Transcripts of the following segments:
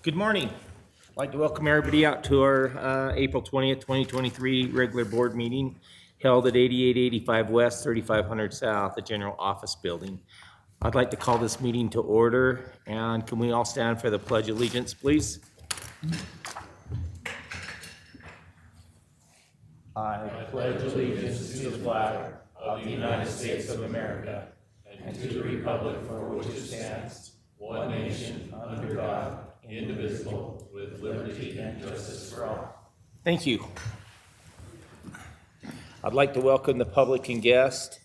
Good morning. I'd like to welcome everybody out to our April 20th, 2023 regular board meeting held at 8885 West, 3500 South, the General Office Building. I'd like to call this meeting to order, and can we all stand for the Pledge of Allegiance, please? I pledge allegiance to the flag of the United States of America and to the republic for which it stands, one nation, under God, indivisible, with liberty and justice for all. Thank you. I'd like to welcome the public and guests.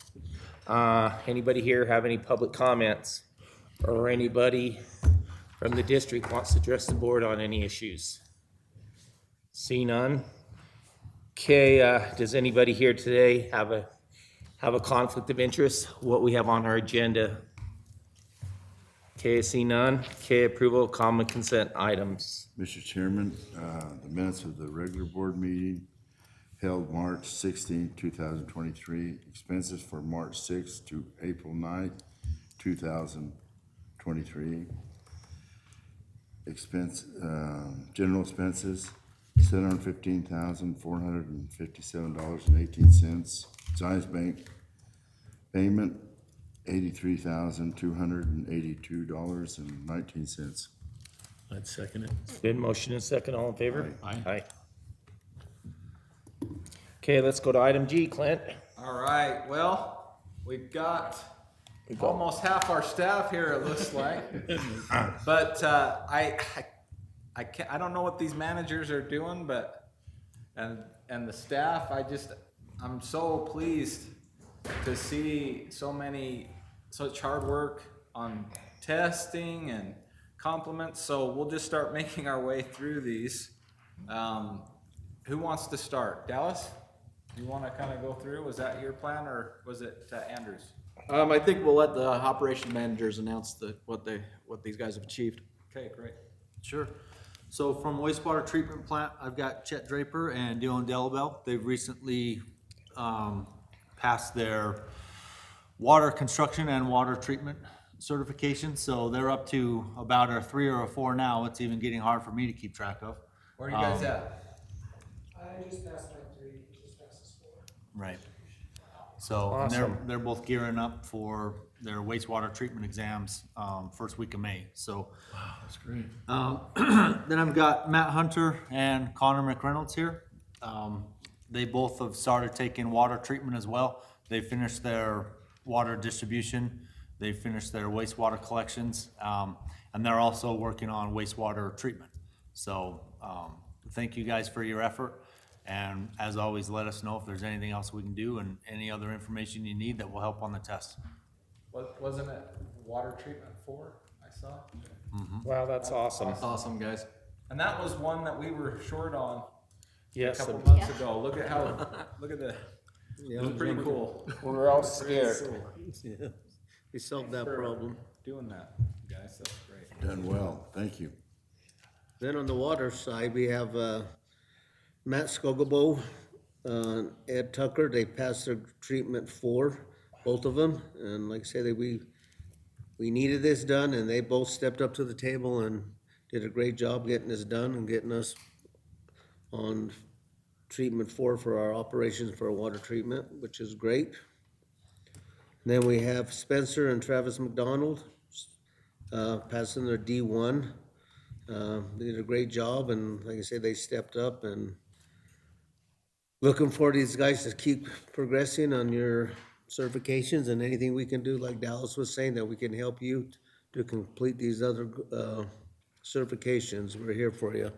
Anybody here have any public comments? Or anybody from the district wants to address the board on any issues? See none? Okay, does anybody here today have a conflict of interest? What we have on our agenda? Okay, see none. Okay, approval of common consent items. Mr. Chairman, the minutes of the regular board meeting held March 16, 2023. Expenses for March 6 to April 9, 2023. General expenses, $715,457.18. Zions Bank payment, $83,282.19. I'd second it. Good motion and second, all in favor? Aye. Aye. Okay, let's go to item G, Clint. All right, well, we've got almost half our staff here, it looks like. But I don't know what these managers are doing, but and the staff, I'm so pleased to see such hard work on testing and compliments. So we'll just start making our way through these. Who wants to start? Dallas? You want to kind of go through? Was that your plan, or was it Andrew's? I think we'll let the operation managers announce what these guys have achieved. Okay, great. Sure. So from wastewater treatment plant, I've got Chet Draper and Dylan Delabelle. They've recently passed their water construction and water treatment certification. So they're up to about a 3 or a 4 now. It's even getting hard for me to keep track of. Where are you guys at? I just passed my 3, just passed this 4. Right. So and Awesome. they're both gearing up for their wastewater treatment exams first week of May. So Wow, that's great. then I've got Matt Hunter and Connor McReynolds here. They both have started taking water treatment as well. They finished their water distribution. They finished their wastewater collections. And they're also working on wastewater treatment. So thank you guys for your effort. And as always, let us know if there's anything else we can do and any other information you need that will help on the test. Wasn't it water treatment 4 I saw? Wow, that's awesome. Awesome, guys. And that was one that we were short on a Yes, couple months ago. Look at the, it was pretty cool. we're all scared. Yeah, we solved that For problem. Doing that, guys, that's great. Done well, thank you. Then on the water side, we have Matt Skogabo, Ed Tucker. They passed their treatment 4, both of them. And like I say, we needed this done, and they both stepped up to the table and did a great job getting this done and getting us on treatment 4 for our operations for water treatment, which is great. Then we have Spencer and Travis McDonald passing their D1. They did a great job, and like I say, they stepped up, and looking for these guys to keep progressing on your certifications, and anything we can do, like Dallas was saying, that we can help you to complete these other certifications. We're here for you.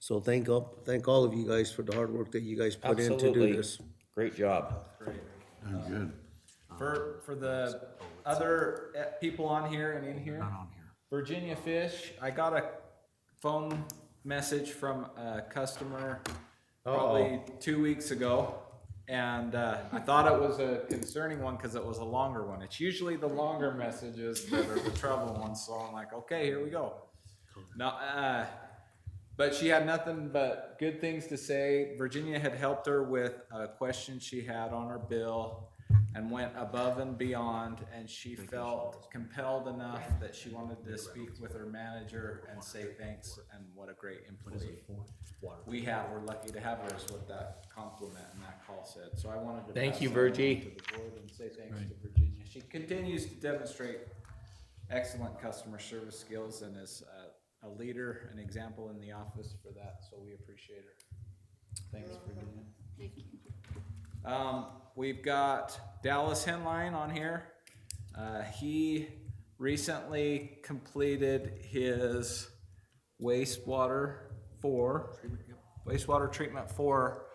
So thank all of you guys for the hard work that you guys put in to Absolutely. do this. Great job. Great. Done good. For the other people on here and in here, Not on here. Virginia Fish, I got a phone message from a customer probably 2 weeks ago. And I thought it was a concerning one because it was a longer one. It's usually the longer messages that are the trouble ones. So I'm like, okay, here we go. No, but she had nothing but good things to say. Virginia had helped her with a question she had on her bill. and went above and beyond, and she felt compelled enough that she wanted to speak with her manager and say thanks, and what a great employee we have. We're lucky to have her, is what that compliment and that call said. So I wanted to Thank pass you, that along Virgie. to the board and say thanks to Virginia. She continues to demonstrate excellent customer service skills and is a leader, an example in the office for that, so we appreciate her. Thanks, Virginia. Thank you. We've got Dallas Henline on here. He recently completed his wastewater treatment 4.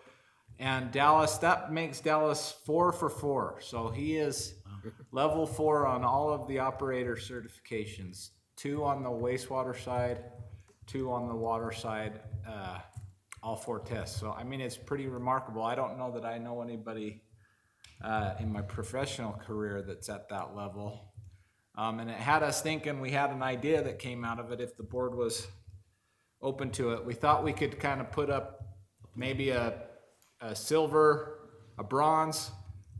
And Dallas, that makes Dallas 4 for 4. So he is level 4 on all of the operator certifications. 2 on the wastewater side, 2 on the water side, all 4 tests. So, I mean, it's pretty remarkable. I don't know that I know anybody in my professional career that's at that level. And it had us thinking, we had an idea that came out of it if the board was open to it. We thought we could kind of put up maybe a silver, a bronze,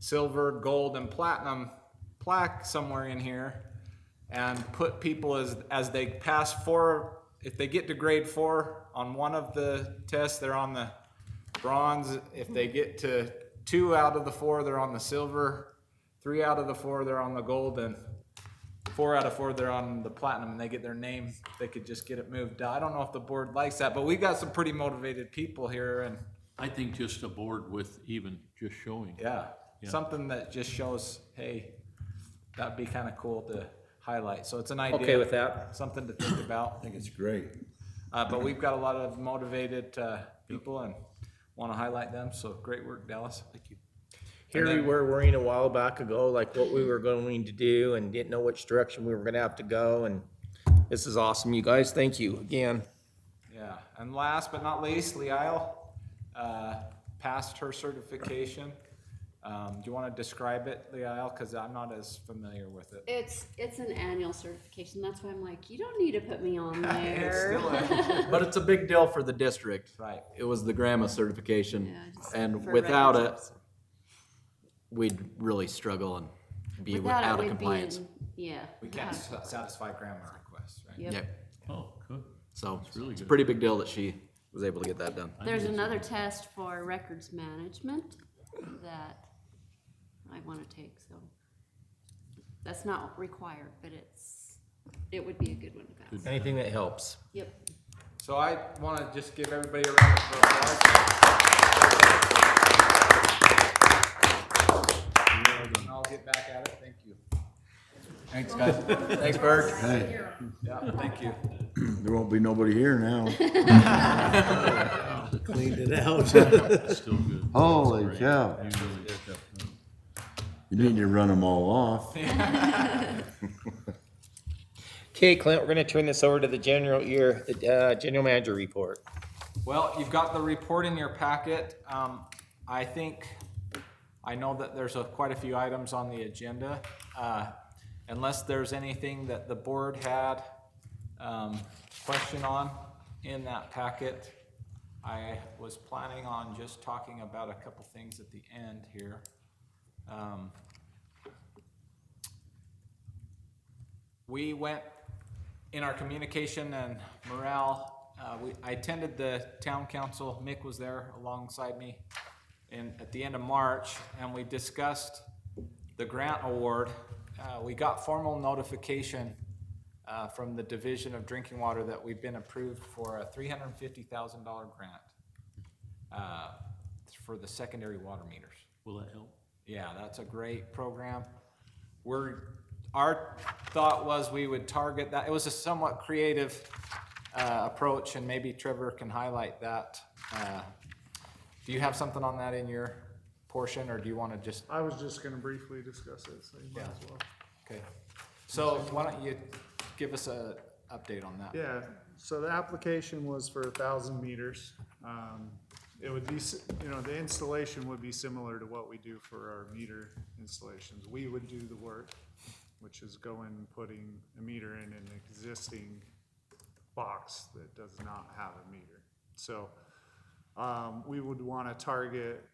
silver, gold, and platinum plaque somewhere in here, and put people as they pass 4, if they get to grade 4 on one of the tests, they're on the bronze. If they get to 2 out of the 4, they're on the silver. 3 out of the 4, they're on the gold, and 4 out of 4, they're on the platinum, and they get their name. They could just get it moved. I don't know if the board likes that, but we got some pretty motivated people here, and I think just a board with even just showing. yeah, something that just shows, hey, that'd be kind of cool to highlight. So it's an idea. Okay with that? Something to think about. I think it's great. But we've got a lot of motivated people and want to highlight them. So great work, Dallas. Thank you. Here we were worrying a while back ago, like what we were going to do and didn't know which direction we were gonna have to go, and this is awesome, you guys. Thank you again. Yeah, and last but not least, Leisle passed her certification. Do you want to describe it, Leisle? Because I'm not as familiar with it. It's an annual certification. That's why I'm like, you don't need to put me on It's there. still But it's a big deal for the district. right. It was the grandma certification, Yeah, just and for without it, records. we'd really struggle and be Without it, out of we'd be compliance. yeah. We can't satisfy grandma requests, right? Yep. Yep. Oh, good. So really it's a good. pretty big deal that she was able to get that done. There's another test for records management that I want to take, so that's not required, but it would be a good one to pass. Anything that helps. Yep. So I want to just give everybody a round of applause. And I'll get back at it. Thank you. Thanks, guys. Thanks, Bert. Hey, Yeah, thank you. there won't be nobody here now. Cleaned it out. Still good. Holy Great. cow. You really did that. You need to run them all off. Okay, Clint, we're gonna turn this over to the general manager report. Well, you've got the report in your packet. I know that there's quite a few items on the agenda. Unless there's anything that the board had question on in that packet, I was planning on just talking about a couple things at the end here. We went in our communication and morale. I attended the town council. Mick was there alongside me at the end of March, and we discussed the grant award. We got formal notification from the Division of Drinking Water that we've been approved for a $350,000 grant for the secondary water meters. Will that help? Yeah, that's a great program. Our thought was we would target that. It was a somewhat creative approach, and maybe Trevor can highlight that. Do you have something on that in your portion, or do you want to just? I was just gonna briefly discuss it, so you might as well. Okay. So why don't you give us a update on that? Yeah, so the application was for 1,000 meters. It would be, the installation would be similar to what we do for our meter installations. We would do the work, which is putting a meter in an existing box that does not have a meter. So, we would wanna target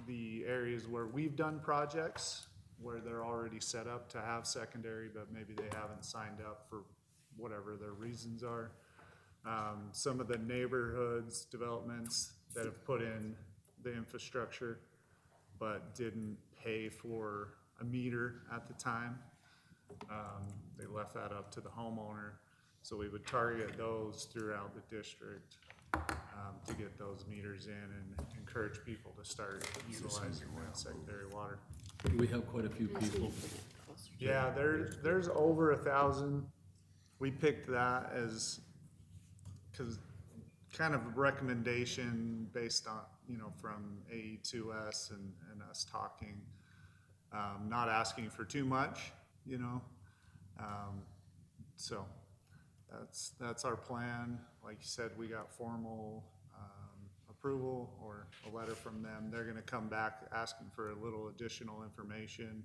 the areas where we've done projects where they're already set up to have secondary, but maybe they haven't signed up for whatever their reasons are. Some of the neighborhoods, developments that have put in the infrastructure but didn't pay for a meter at the time. They left that up to the homeowner. So we would target those throughout the district to get those meters in and encourage people to start utilizing that secondary water. We have quite a few people. Yeah, there's over 1,000. We picked that as, cause kind of a recommendation based on, from AE2S and us talking, not asking for too much, so that's our plan. Like you said, we got formal, approval or a letter from them. They're gonna come back asking for a little additional information.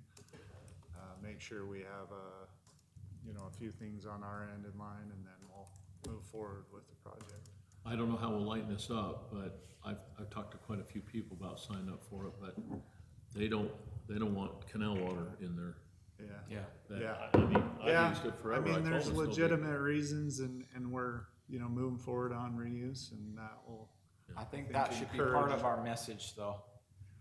Make sure we have a few things on our end in line, and then we'll move forward with the project. I don't know how we'll lighten this up, but I've talked to quite a few people about signing up for it, but they don't want canal water in there. Yeah. That- Yeah. I mean, Yeah, I've used it forever. I mean, told there's them it's no big legitimate reasons, and we're, moving forward on reuse, and that will, I think think that should be part encourage- of our message, though.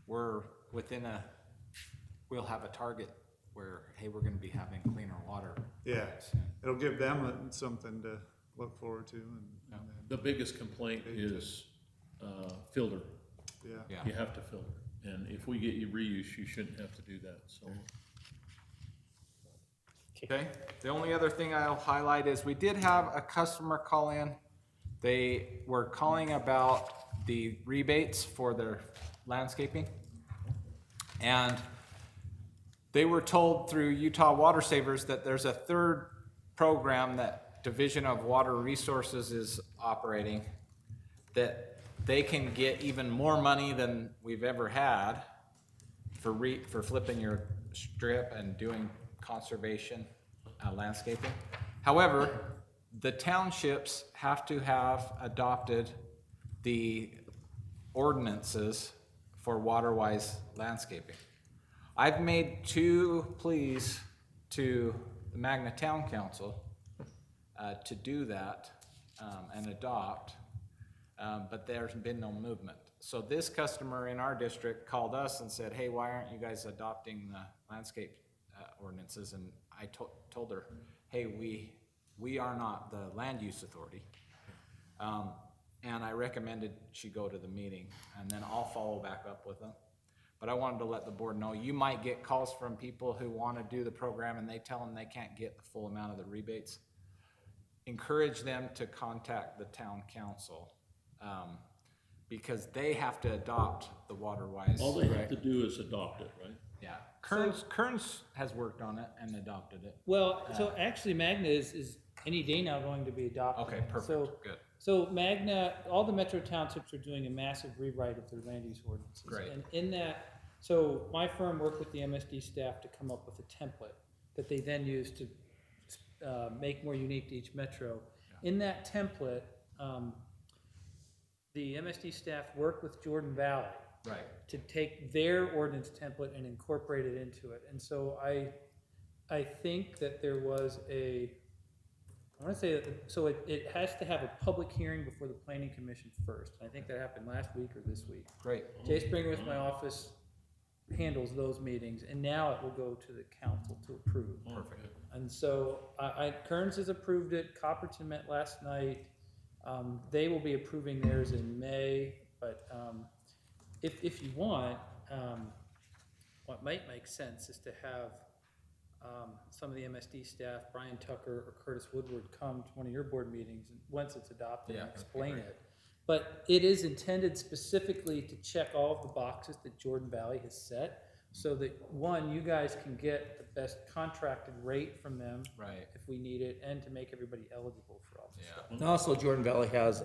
We're we'll have a target where, hey, we're gonna be having cleaner water. yeah, it'll give them something to look forward to, and then, The biggest complaint is filter. yeah. Yeah. You have to filter. And if we get you reuse, you shouldn't have to do that, so. Okay, the only other thing I'll highlight is we did have a customer call in. They were calling about the rebates for their landscaping. And they were told through Utah Water Savers that there's a third program that Division of Water Resources is operating, that they can get even more money than we've ever had for flipping your strip and doing conservation landscaping. However, the townships have to have adopted the ordinances for water-wise landscaping. I've made 2 pleas to the Magna Town Council to do that and adopt, but there's been no movement. So this customer in our district called us and said, hey, why aren't you guys adopting the landscape ordinances? And I told her, hey, we are not the land use authority. And I recommended she go to the meeting, and then I'll follow back up with them. But I wanted to let the board know, you might get calls from people who want to do the program and they tell them they can't get the full amount of the rebates. Encourage them to contact the town council, because they have to adopt the water-wise. All they have to do is adopt it, right? Yeah, Kearns has worked on it and adopted it. Well, so actually Magna is any day now going to be adopted. Okay, perfect, So, good. so Magna, all the metro townships are doing a massive rewrite of their land use ordinances. Great. And in that, so my firm worked with the MSD staff to come up with a template that they then use to make more unique to each metro. In that template, the MSD staff worked with Jordan Valley Right. to take their ordinance template and incorporate it into it. And so I think that there was I want to say that, so it has to have a public hearing before the planning commission first. I think that happened last week or this week. Great. Jay Springer with my office handles those meetings, and now it will go to the council to approve. Perfect. And so Kearns has approved it, Copperton met last night. They will be approving theirs in May, but if you want, what might make sense is to have some of the MSD staff, Brian Tucker or Curtis Woodward, come to one of your board meetings and once it's adopted and Yeah, that'd be explain great. it. But it is intended specifically to check all of the boxes that Jordan Valley has set, so that, one, you guys can get the best contracted rate from them Right. if we need it, and to make everybody eligible for all this stuff. Yeah. And also Jordan Valley has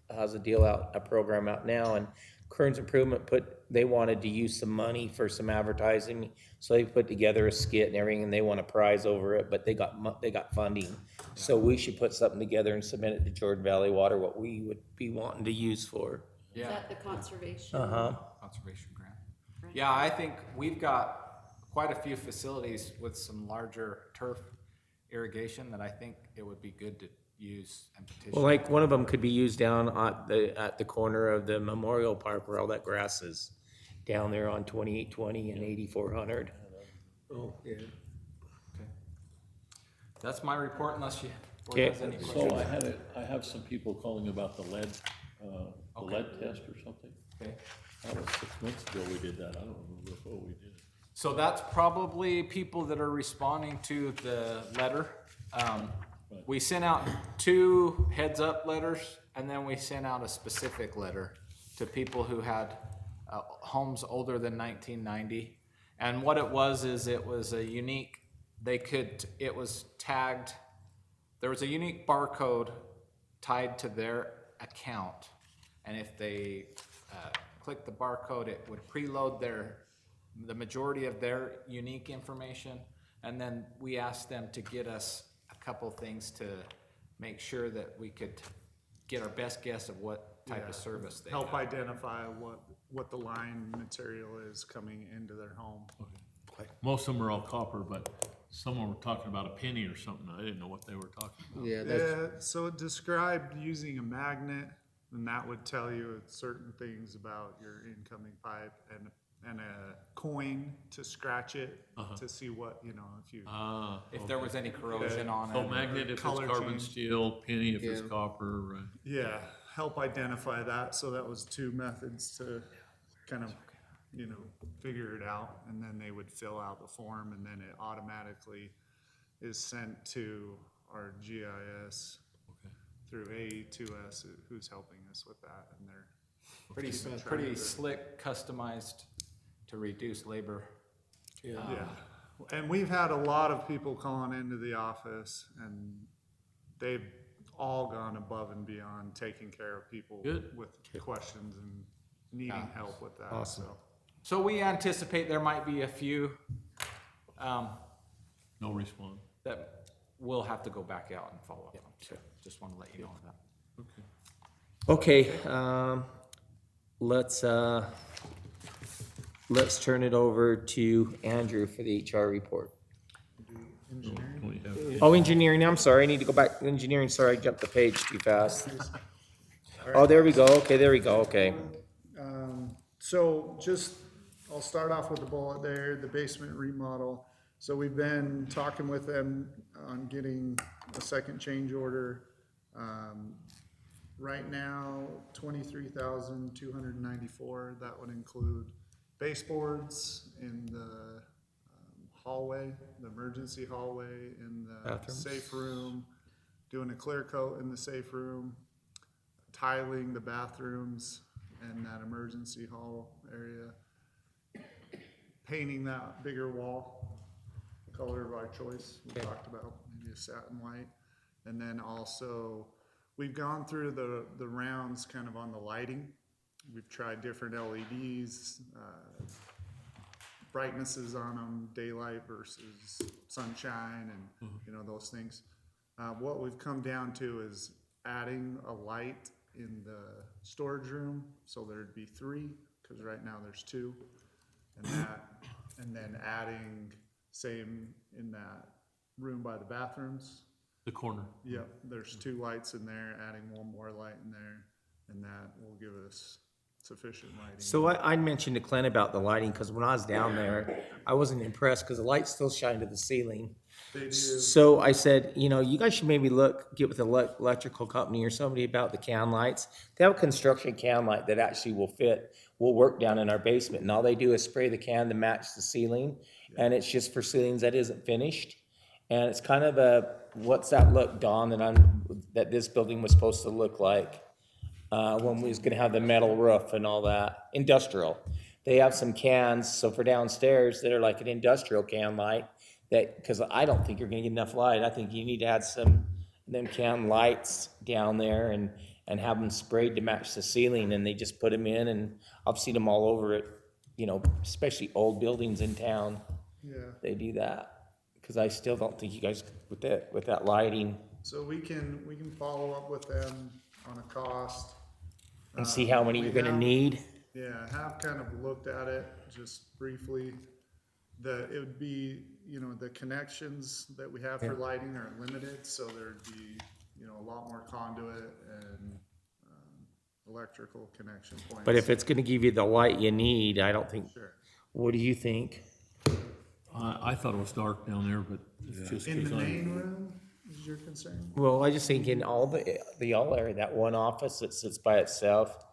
a deal out, a program out now, and Kearns Improvement they wanted to use some money for some advertising, so they put together a skit and everything, and they won a prize over it, but they got funding. So we should put something together and submit it to Jordan Valley Water, what we would be wanting to use for. Is Yeah. that the conservation? Uh-huh. Conservation grant. Right. Yeah, I think we've got quite a few facilities with some larger turf irrigation that I think it would be good to use and petition. Well, like, one of them could be used down at the corner of the Memorial Park where all that grass is, down there on 2820 and 8400. Oh, yeah. That's my report unless you, Okay. board has any questions. So I have some people calling about the lead test or something. Okay. That was 6 months ago we did that. I don't remember what we did. So that's probably people that are responding to the letter. We sent out 2 heads up letters, and then we sent out a specific letter to people who had homes older than 1990. And what it was is it was a unique, it was tagged, there was a unique barcode tied to their account. And if they clicked the barcode, it would preload the majority of their unique information. And then we asked them to get us a couple things to make sure that we could get our best guess of what type of service they Help have. identify what the line material is coming into their home. Most of them are all copper, but someone were talking about a penny or something. I didn't know what they were talking about. Yeah, that's, Yeah, so it described using a magnet, and that would tell you certain things about your incoming pipe, and a coin to scratch it to see what, if you. If there was any corrosion on So it. magnet if it's Color carbon change. steel, penny if it's Yeah. copper, right? Yeah, help identify that, so that was 2 methods to kind of, figure it out, and then they would fill out the form, and then it automatically is sent to our GIS through AE2S, who's helping us with that, and they're Pretty slick, customized to reduce labor. Yeah, and we've had a lot of people calling into the office, and they've all gone above and beyond taking care of people Good. with questions and needing help with that, Awesome. so. So we anticipate there might be a few No response. that we'll have to go back out and follow up on too. Just want to let you know that. Okay. Okay, let's turn it over to Andrew for the HR report. Don't we have- Oh, engineering, I'm sorry, I need to go back to engineering, sorry, I jumped the page too fast. Oh, there we go, okay, there we go, okay. So I'll start off with the bullet there, the basement remodel. So we've been talking with them on getting a second change order. Right now, 23,294, that would include baseboards in the hallway, the emergency hallway, in the Bathrooms. safe room, doing a clear coat in the safe room, tiling the bathrooms and that emergency hall area, painting that bigger wall, color of our choice, we talked about, maybe a satin white. And then also, we've gone through the rounds kind of on the lighting. We've tried different LEDs, brightnesses on them, daylight versus sunshine, and, those things. What we've come down to is adding a light in the storage room, so there'd be 3, because right now there's 2. And then adding, same in that room by the bathrooms. The corner. Yep, there's 2 lights in there, adding 1 more light in there, and that will give us sufficient lighting. So I mentioned to Clint about the lighting, because when I was down there, I wasn't impressed, because the lights still shine to the ceiling. They do, So I said, you guys should maybe get with the electrical company or somebody about the can lights. They have a construction can light that actually will work down in our basement, and all they do is spray the can to match the ceiling, and it's just for ceilings that isn't finished. And it's kind of what's that look, Don, that this building was supposed to look like, when we was gonna have the metal roof and all that, industrial. They have some cans, so for downstairs, that are like an industrial can light, because I don't think you're gonna get enough light. I think you need to add them can lights down there and have them sprayed to match the ceiling, and they just put them in, and I've seen them all over it, especially old buildings in town, yeah. they do that. Because I still don't think you guys, with that lighting, So we can follow up with them on a cost. and see how many We you're gonna have- need. Yeah, I have kind of looked at it just briefly. it would be, you know, the connections that we have for lighting are limited, so there'd be, you know, a lot more conduit and, electrical connection points. But if it's gonna give you the light you need, I don't think, Sure. what do you think? I thought it was dark down there, but it's just In the 'cause main room, is your concern? Well, I just think in all the all area, that one office that sits by itself,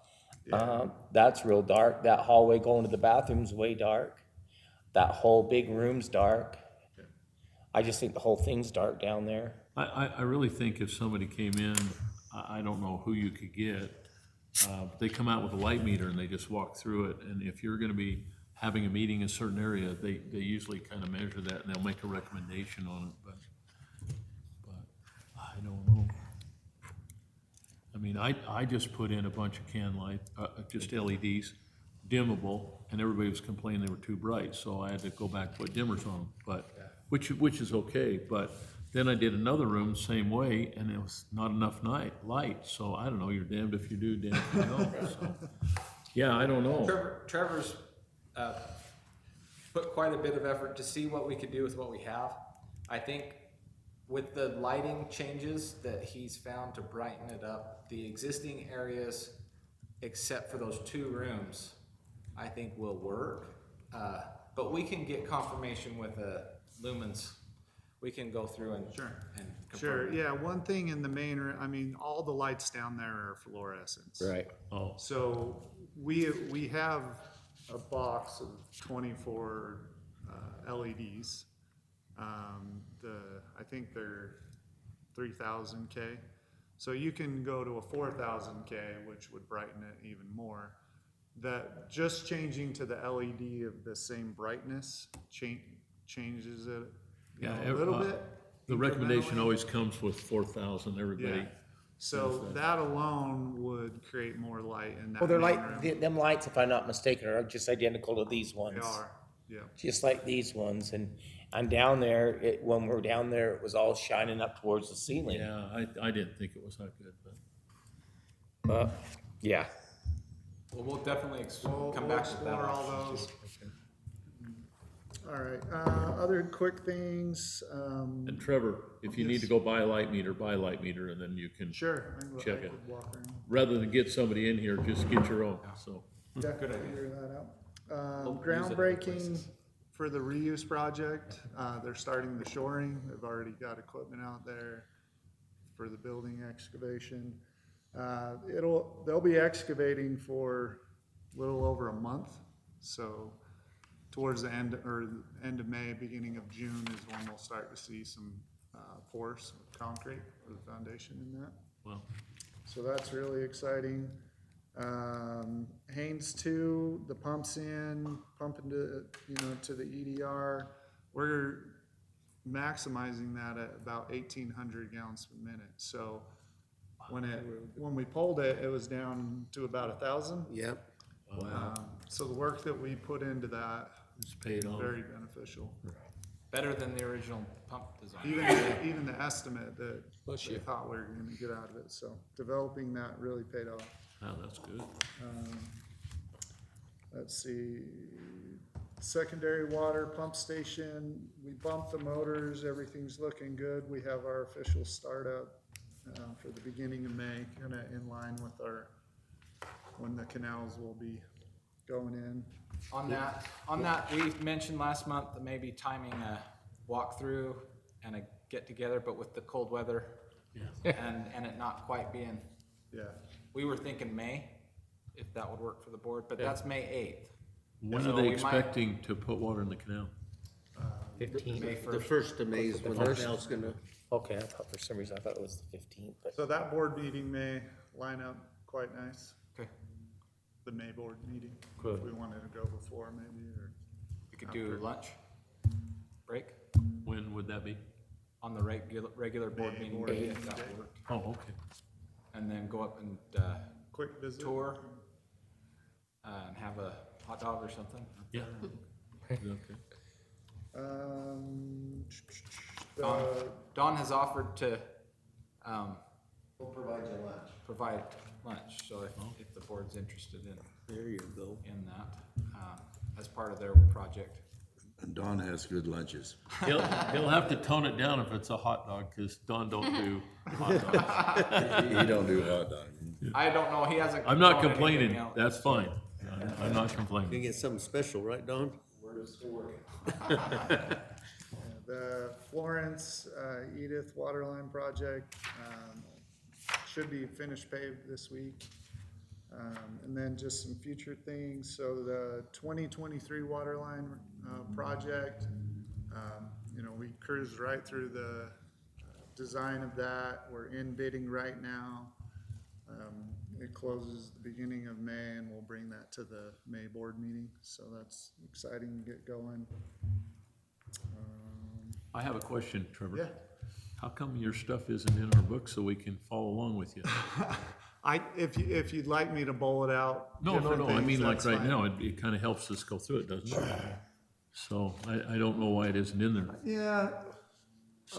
that's real dark. That hallway going to the bathroom's way dark. That whole big room's dark. I just think the whole thing's dark down there. I really think if somebody came in, I don't know who you could get. But they come out with a light meter and they just walk through it. And if you're gonna be having a meeting in a certain area, they usually kind of measure that and they'll make a recommendation on it, but I don't know. I mean, I just put in a bunch of can light, just LEDs, dimmable, and everybody was complaining they were too bright, so I had to go back and put dimmers on them, but, which is okay, but then I did another room same way, and it was not enough light, so I don't know, you're damned if you do, damned if you don't, so. Yeah, I don't know. Trevor's put quite a bit of effort to see what we could do with what we have. I think with the lighting changes that he's found to brighten it up, the existing areas, except for those 2 rooms, I think will work. But we can get confirmation with lumens. We can go through and Sure. and Sure, confirm it. yeah, one thing in the main room, I mean, all the lights down there are fluorescents. Oh, So we have a box of 24 LEDs. I think they're 3000 K. So you can go to a 4000 K, which would brighten it even more. That just changing to the LED of the same brightness changes it, you know, yeah, a little bit. the recommendation incrementally. always comes with 4,000, everybody. Yeah. So that alone would create more light in that Well, they're main like, room. them lights, if I'm not mistaken, are just identical to these They ones. are, yeah. Just like these ones, and down there, when we're down there, it was all shining up towards the ceiling. Yeah, I didn't think it was that good, but. But, yeah. Well, we'll definitely We'll come back with that explore all option. those. All right, other quick things, And Trevor, if you need to go buy a light meter, and then you can, sure. I Check it. could walk around. rather than get somebody in here, just get your own, so. Yeah, figure that out. We'll use it other Groundbreaking places. for the reuse project, they're starting the shoring, they've already got equipment out there for the building excavation. They'll be excavating for a little over a month, so towards the end of May, beginning of June is when we'll start to see some, pours of concrete for the foundation in that. Well, So that's really exciting. Haynes 2, the pumps pumping to the EDR. We're maximizing that at about 1,800 gallons per minute. So when we pulled it, it was down to about 1,000. Yep. So the work that we put into that it's paid is off. very beneficial. Better than the original pump design. Even the estimate that they thought we were gonna get out of it. So developing that really paid off. Wow, that's good. Let's see, secondary water pump station, we bumped the motors, everything's looking good. We have our official startup for the beginning of May, kinda in line with when the canals will be going in. On that, we mentioned last month that maybe timing a walkthrough and a get-together, but with the cold weather and it not quite being, Yeah, we were thinking May, if that would work for the board, but that's May 8th. When So are they we might- expecting to put water in the canal? 15th. May The 1st. first of May is when the First? canal's gonna, Okay, I thought for some reason, I thought it was the 15th, but. so that board meeting may line up quite nice, Okay, the May board meeting. Good. If we wanted to go before maybe, or. we could do lunch, break, When would that be? on the regular board May meeting board day, meeting if that day. would work. Oh, okay. And then go up and, Quick visit. tour, and have a hot dog or something. Yeah. Okay. Don has offered to, we'll provide you lunch. provide lunch, so if the board's interested There you go. in that, as part of their project. And Don has good lunches. He'll have to tone it down if it's a hot dog, because Don don't do hot dogs. He don't do hot dog. I don't know, he hasn't. I'm not thrown complaining, anything out. that's fine. I'm not You complaining. get something special, right, Don? The Florence, Edith Waterline project, should be finished paved this week. And then just some future things, so the 2023 Waterline, project, you know, we cruised right through the design of that, we're in bidding right now. It closes the beginning of May, and we'll bring that to the May board meeting, so that's exciting to get going. I have a question, Trevor. Yeah. How come your stuff isn't in our book so we can follow along with you? If you'd like me to bowl it out. No, different I things, mean, like that's right fine. now, it kind of helps us go through it, doesn't it? So I don't know why it isn't in there. Yeah,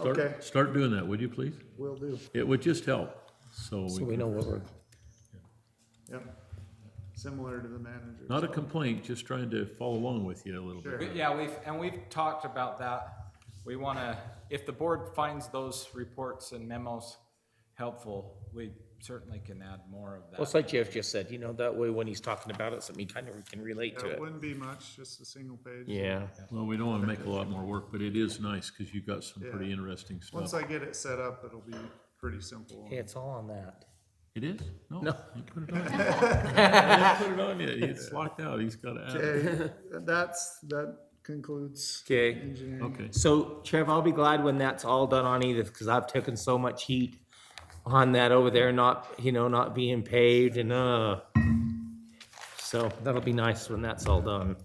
okay. Start doing that, would you please? Will do, It would just help, so So we we can, know what we're, yep. Similar to the manager. not a complaint, just trying to follow along with you a little bit. Sure. Yeah, we've talked about that. We wanna, if the board finds those reports and memos helpful, we certainly can add more of well, it's that. like Jeff just said, you know, that way when he's talking about it, something kind of can relate Yeah, to it it. wouldn't be much, just a single page. Yeah, Well, we don't want to make a lot more work, but it is nice because you've got some pretty Yeah. interesting Once stuff. I get it set up, it'll be pretty simple. it's all on that. It is? No. No. You put it on. I didn't put it on yet. It's locked out. He's got to add it. Okay, that concludes. Okay. Engineering. Okay. So Trev, I'll be glad when that's all done on Edith, because I've taken so much heat on that over there, not being paved and, so that'll be nice when that's all done.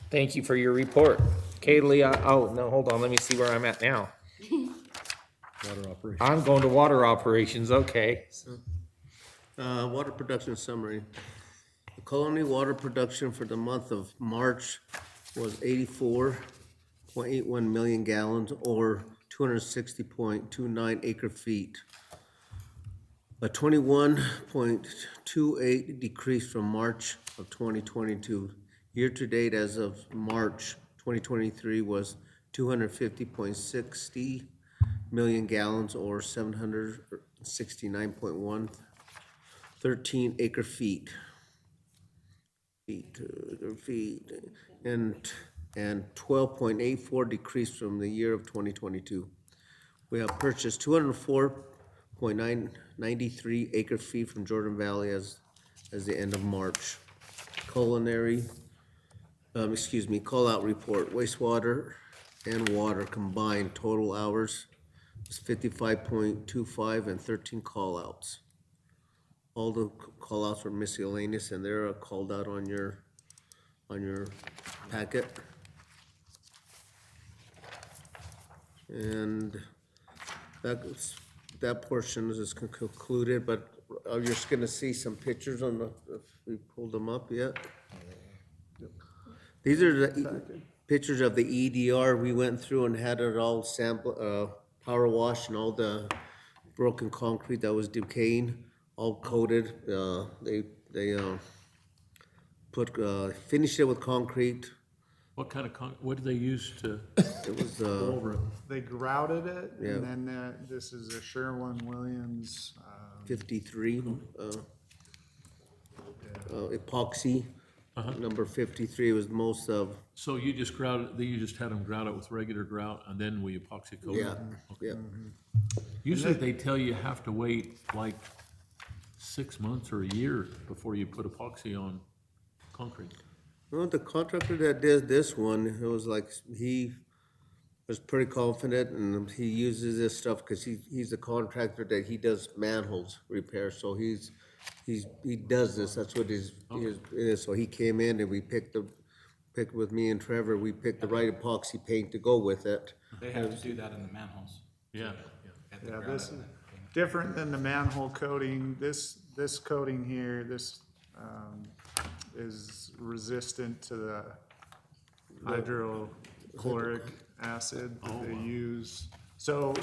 Thank you for your report. Kaylee, no, hold on, let me see where I'm at now. Water operation. I'm going to water operations, okay. Water production summary. The Colony water production for the month of March was 84.81 million gallons, or 260.29 acre feet. A 21.28 decrease from March of 2022. Year-to-date as of March 2023 was 250.60 million gallons, or 769.13 acre feet. And 12.84 decrease from the year of 2022. We have purchased 204.93 acre feet from Jordan Valley as the end of March. Call out report, wastewater and water combined total hours was 55.25 and 13 call outs. All the call outs were miscellaneous, and they're called out on your packet. And that portion is concluded, but you're just gonna see some pictures on if we pulled them up yet. These are the pictures of the EDR. We went through and had it all power wash, and all the broken concrete that was decaying, all coated. They finished it with concrete. What kind of, what do they use to It was, go over it? They grouted it, Yeah. and then this is a Sherwin-Williams, 53, epoxy. Number 53 was most of, So you just you just had them grout it with regular grout and then we epoxy coat it? yeah, yeah. Usually they tell you have to wait like 6 months or a year before you put epoxy on concrete. Well, the contractor that did this one, it was like, he was pretty confident, and he uses this stuff because he's a contractor that he does manholes repair, so he does this, that's what his is. So he came in and we picked with me and Trevor, we picked the right epoxy paint to go with it. They have to do that in the manholes. Yeah. yeah, this is different than the manhole coating. This coating here, is resistant to the hydrochloric acid that they use. So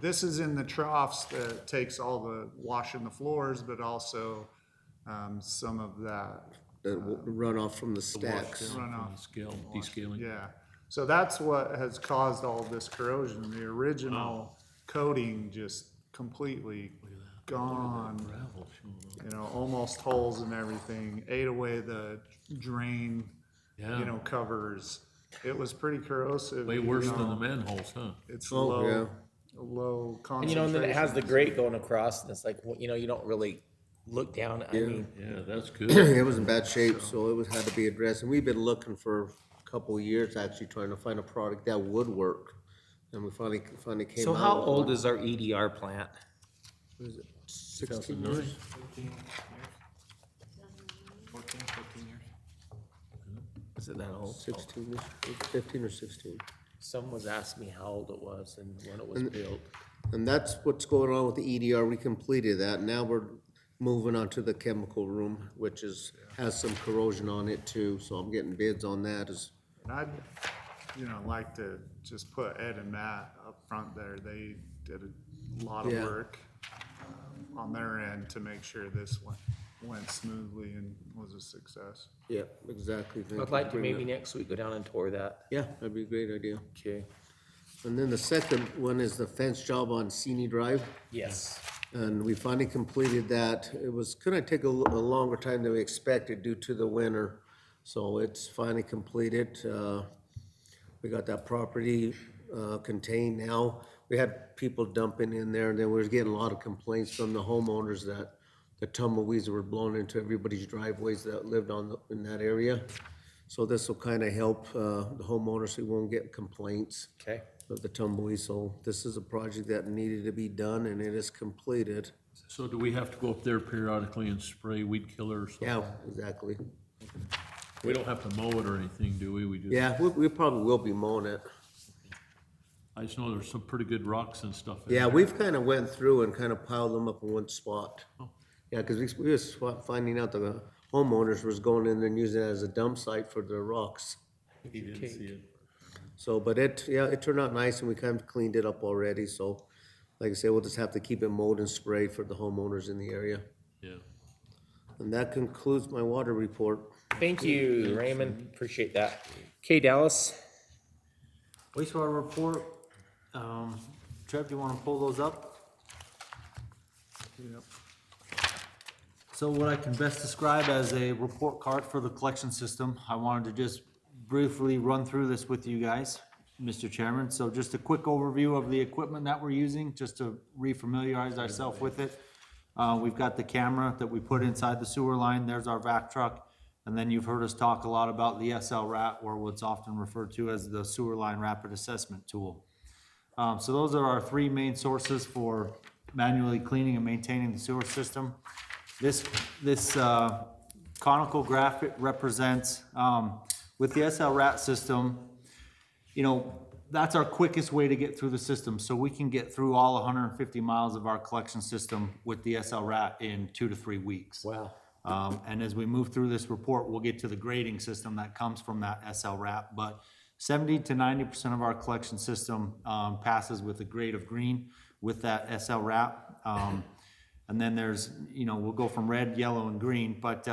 this is in the troughs that takes all the washing the floors, but also some of that runoff from the The wash stacks. down from Runoff. the scale, descaling. Yeah, so that's what has caused all this corrosion. The original coating just completely gone, Gravel showing up. you know, almost holes and everything, ate away the drain, Yeah. you know, covers. It was pretty corrosive. Way you worse than know. the manholes, huh? It's Oh, low, low And concentration. you know, and then it has the grate going across, and it's like, well, you know, you don't really look down, I mean, Yeah, that's good. It was in bad shape, so it was, had to be addressed, and we've been looking for a couple of years, actually, trying to find a product that would work. And we finally came out. so how with old one. is our EDR plant? What is it, 16 years? 14 years. Is it that old? 16 years, 15 or 16. Someone was asking me how old it was and when it was built. And that's what's going on with the EDR. We completed that. Now we're moving on to the chemical room, which has some corrosion on it too. So I'm getting bids on that. And I'd, you know, like to just put Ed and Matt up front there. They did a lot of Yeah. work on their end to make sure this went smoothly and was a success. Yeah, exactly. Thank I'd you like for to bringing maybe that. next week go down and tour that. Yeah, that'd be a great idea. Okay. And then the second one is the fence job on Sini Drive. Yes. And we finally completed that. It was gonna take a longer time than we expected due to the winter. So it's finally completed. We got that property, contained now. We had people dumping in there, and then we was getting a lot of complaints from the homeowners that the tumbleweeds were blown into everybody's driveways that lived in that area. So this will kinda help, the homeowners, so we won't get complaints Okay. of the tumbleweed. So this is a project that needed to be done, and it is completed. So do we have to go up there periodically and spray weed killer or something? Yeah, exactly. We don't have to mow it or anything, do we? We just, Yeah, we probably will be mowing it. I just know there's some pretty good rocks and stuff in Yeah, there. we've kind of went through and kind of piled them up in one spot. Oh. Yeah, because we was finding out the homeowners was going in there and using it as a dump site for their rocks. He didn't see it. So, but it turned out nice, and we kind of cleaned it up already, so like I said, we'll just have to keep it mowed and sprayed for the homeowners in the area. Yeah. And that concludes my water report. Thank you, Raymond. Appreciate that. Okay, Dallas. Wastewater report, Trev, do you wanna pull those up? Yep. So what I can best describe as a report card for the collection system, I wanted to just briefly run through this with you guys, Mr. Chairman. So just a quick overview of the equipment that we're using, just to refamiliarize ourselves with it. We've got the camera that we put inside the sewer line, there's our vac truck. And then you've heard us talk a lot about the SL-RAT, or what's often referred to as the Sewer Line Rapid Assessment Tool. So those are our three main sources for manually cleaning and maintaining the sewer system. This conical graph represents, with the SL-RAT system, you know, that's our quickest way to get through the system. So we can get through all 150 miles of our collection system with the SL-RAT in 2 to 3 weeks. Wow. And as we move through this report, we'll get to the grading system that comes from that SL-RAT. But 70 to 90% of our collection system passes with a grade of green with that SL-RAT. And then there's, you know, we'll go from red, yellow, and green. But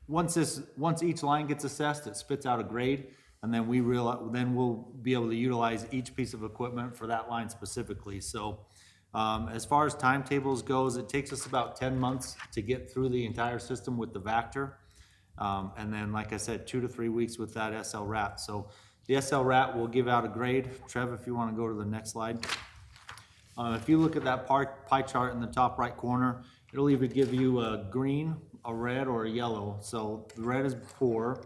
once each line gets assessed, it spits out a grade, and then we'll be able to utilize each piece of equipment for that line specifically. So as far as timetables goes, it takes us about 10 months to get through the entire system with the Vactor. And then, like I said, 2 to 3 weeks with that SL-RAT. So the SL-RAT will give out a grade. Trev, if you want to go to the next slide. If you look at that pie chart in the top right corner, it'll either give you a green, a red, or a yellow. So the red is poor,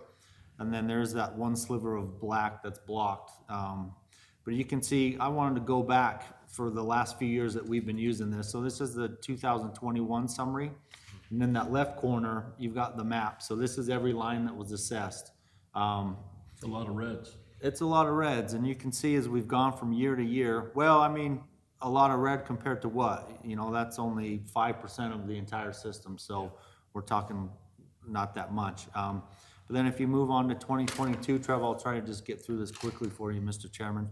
and then there's that one sliver of black that's blocked. But you can see, I wanted to go back for the last few years that we've been using this. So this is the 2021 summary. And then that left corner, you've got the map. So this is every line that was assessed. It's a lot of reds. It's a lot of reds, and you can see as we've gone from year to year, well, I mean, a lot of red compared to what? You know, that's only 5% of the entire system, so we're talking not that much. But then if you move on to 2022, Trev, I'll try to just get through this quickly for you, Mr. Chairman.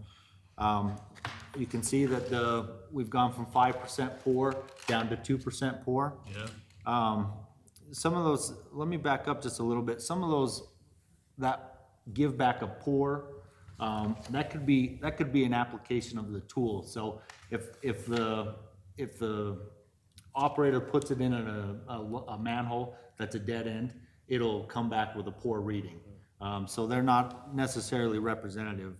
You can see that we've gone from 5% poor down to 2% poor. Yeah. some of those, let me back up just a little bit. Some of those that give back a pour, that could be an application of the tool. So if the operator puts it in a manhole that's a dead end, it'll come back with a poor reading. So they're not necessarily representative.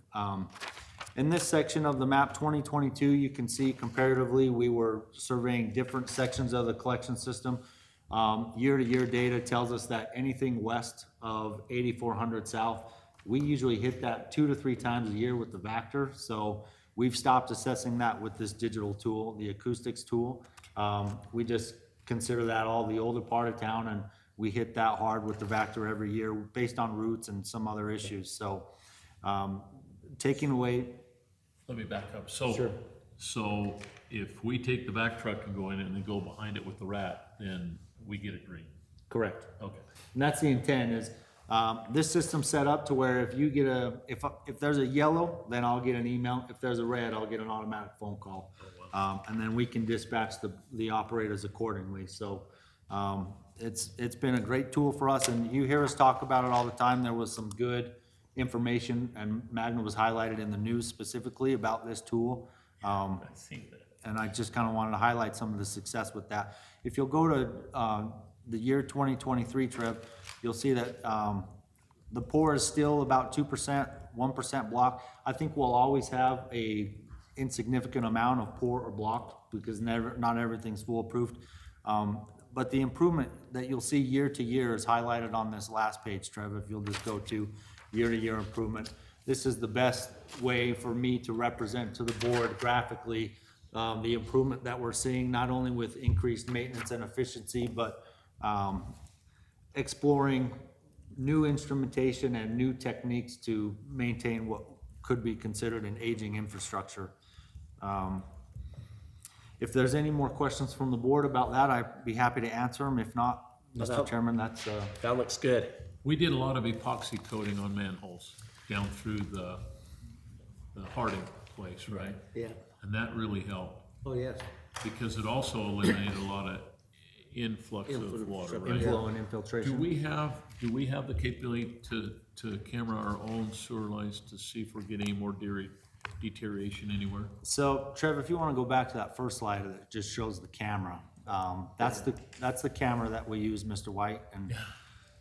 In this section of the map 2022, you can see comparatively, we were surveying different sections of the collection system. Year-to-year data tells us that anything west of 8400 south, we usually hit that 2 to 3 times a year with the Vector. So we've stopped assessing that with this digital tool, the acoustics tool. We just consider that all the older part of town, and we hit that hard with the Vector every year based on routes and some other issues. So taking away. Let me back up. So if we take the back truck and go in and then go behind it with the rat, then we get a green. Correct. Okay. And that's the intent is, this system's set up to where if you get if there's a yellow, then I'll get an email. If there's a red, I'll get an automatic phone call. And then we can dispatch the operators accordingly. So, it's been a great tool for us, and you hear us talk about it all the time. There was some good information, and Magna was highlighted in the news specifically about this tool. I've seen that. And I just kind of wanted to highlight some of the success with that. If you'll go to the year 2023 trip, you'll see that the pour is still about 2%, 1% block. I think we'll always have a insignificant amount of pour or blocked because not everything's foolproof. But the improvement that you'll see year to year is highlighted on this last page, Trev, if you'll just go to year improvement. This is the best way for me to represent to the board graphically the improvement that we're seeing, not only with increased maintenance and efficiency, but exploring new instrumentation and new techniques to maintain what could be considered an aging infrastructure. If there's any more questions from the board about that, I'd be happy to answer them. If not, Mr. Chairman, that's That looks good. We did a lot of epoxy coating on manholes down through the Harding place, right? Yeah. And that really helped Oh, yes. because it also eliminated a lot of influx of water, right? inflow and infiltration. Do we have the capability to camera our own sewer lines to see if we're getting any more deterioration anywhere? So Trevor, if you want to go back to that first slide that just shows the camera, that's the camera that we use, Mr. White, and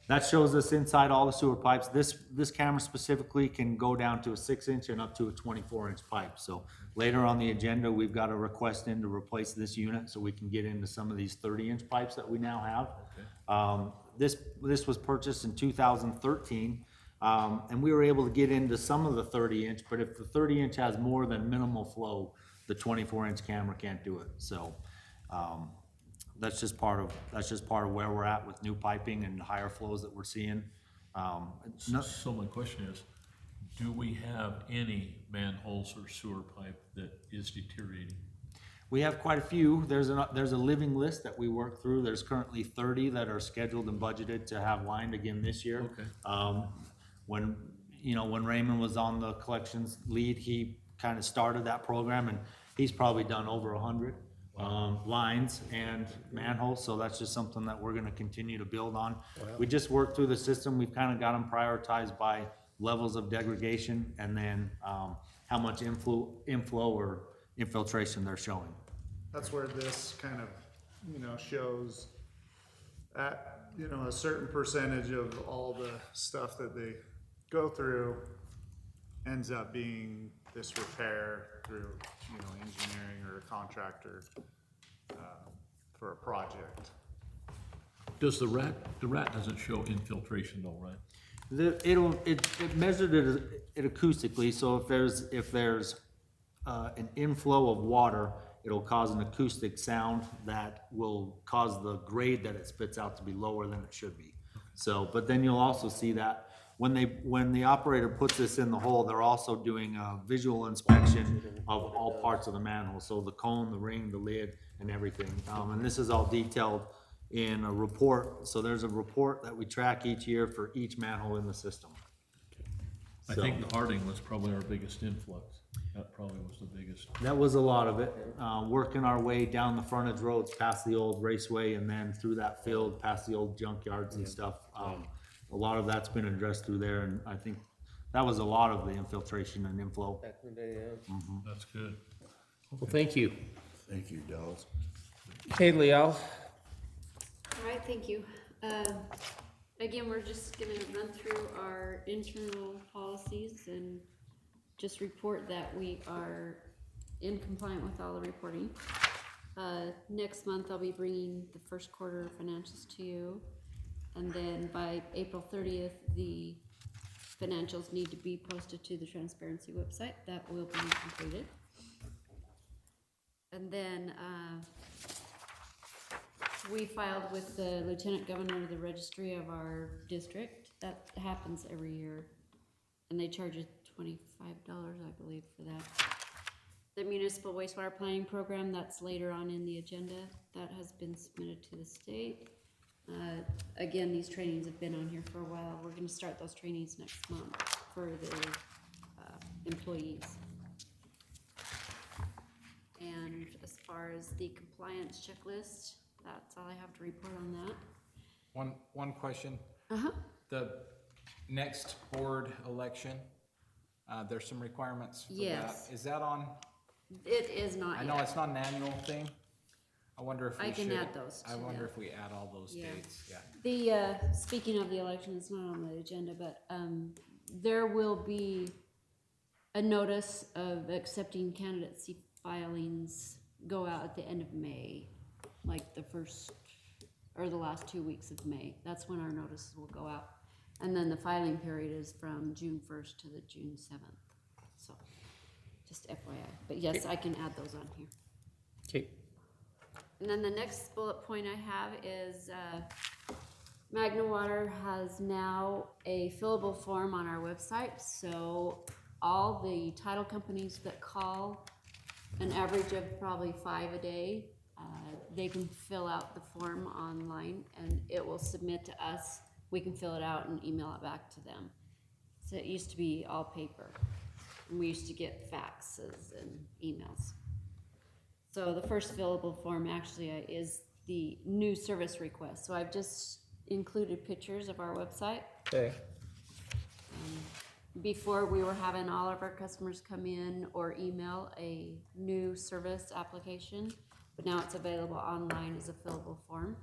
that shows us inside all the sewer pipes. This camera specifically can go down to a 6-inch and up to a 24-inch pipe. So later on the agenda, we've got a request in to replace this unit so we can get into some of these 30-inch pipes that we now have. This was purchased in 2013. And we were able to get into some of the 30-inch, but if the 30-inch has more than minimal flow, the 24-inch camera can't do it. So that's just part of where we're at with new piping and higher flows that we're seeing. So my question is, do we have any manholes or sewer pipe that is deteriorating? We have quite a few. There's a living list that we work through. There's currently 30 that are scheduled and budgeted to have lined again this year. Okay. When Raymond was on the collections lead, he kind of started that program, and he's probably done over 100 lines and manholes. So that's just something that we're going to continue to build on. We just worked through the system. We've kind of got them prioritized by levels of degradation and then how much inflow or infiltration they're showing. That's where this kind of, shows at, a certain percentage of all the stuff that they go through ends up being this repair through, engineering or a contractor, for a project. Does the rat doesn't show infiltration though, right? It measured it acoustically, so if there's an inflow of water, it'll cause an acoustic sound that will cause the grade that it spits out to be lower than it should be. So, but then you'll also see that when the operator puts this in the hole, they're also doing a visual inspection of all parts of the manhole, so the cone, the ring, the lid, and everything. And this is all detailed in a report. So there's a report that we track each year for each manhole in the system. I think the Harding was probably our biggest influx. That probably was the biggest. That was a lot of it, working our way down the frontage roads, past the old raceway, and then through that field, past the old junkyards and stuff. A lot of that's been addressed through there, and I think that was a lot of the infiltration and inflow. That's good. Well, thank you. Thank you, Dallas. Okay, Leal. All right, thank you. Again, we're just gonna run through our internal policies and just report that we are in compliant with all the reporting. Next month, I'll be bringing the first quarter financials to you. And then by April 30th, the financials need to be posted to the transparency website. That will be completed. And then, we filed with the lieutenant governor of the registry of our district. That happens every year. And they charge us $25, I believe, for that. The municipal wastewater planning program, that's later on in the agenda. That has been submitted to the state. Again, these trainings have been on here for a while. We're gonna start those trainings next month for the employees. And as far as the compliance checklist, that's all I have to report on that. One question. Uh-huh. The next board election, there's some requirements for that. Yes. Is that on? It is not I know yet. it's not an annual thing. I wonder if we I should. can add those I to wonder that. if we add all those Yeah. dates, yeah. The, speaking of the election, it's not on the agenda, but, there will be a notice of accepting candidacy filings go out at the end of May, like the first, or the last 2 weeks of May. That's when our notices will go out. And then the filing period is from June 1st to the June 7th. So, just FYI. But yes, I can add those on here. Okay. And then the next bullet point I have is, Magna Water has now a fillable form on our website, so all the title companies that call, an average of probably 5 a day, they can fill out the form online and it will submit to us. We can fill it out and email it back to them. So it used to be all paper, and we used to get faxes and emails. So the first fillable form actually is the new service request. So I've just included pictures of our website. Okay. Before, we were having all of our customers come in or email a new service application, but now it's available online as a fillable form.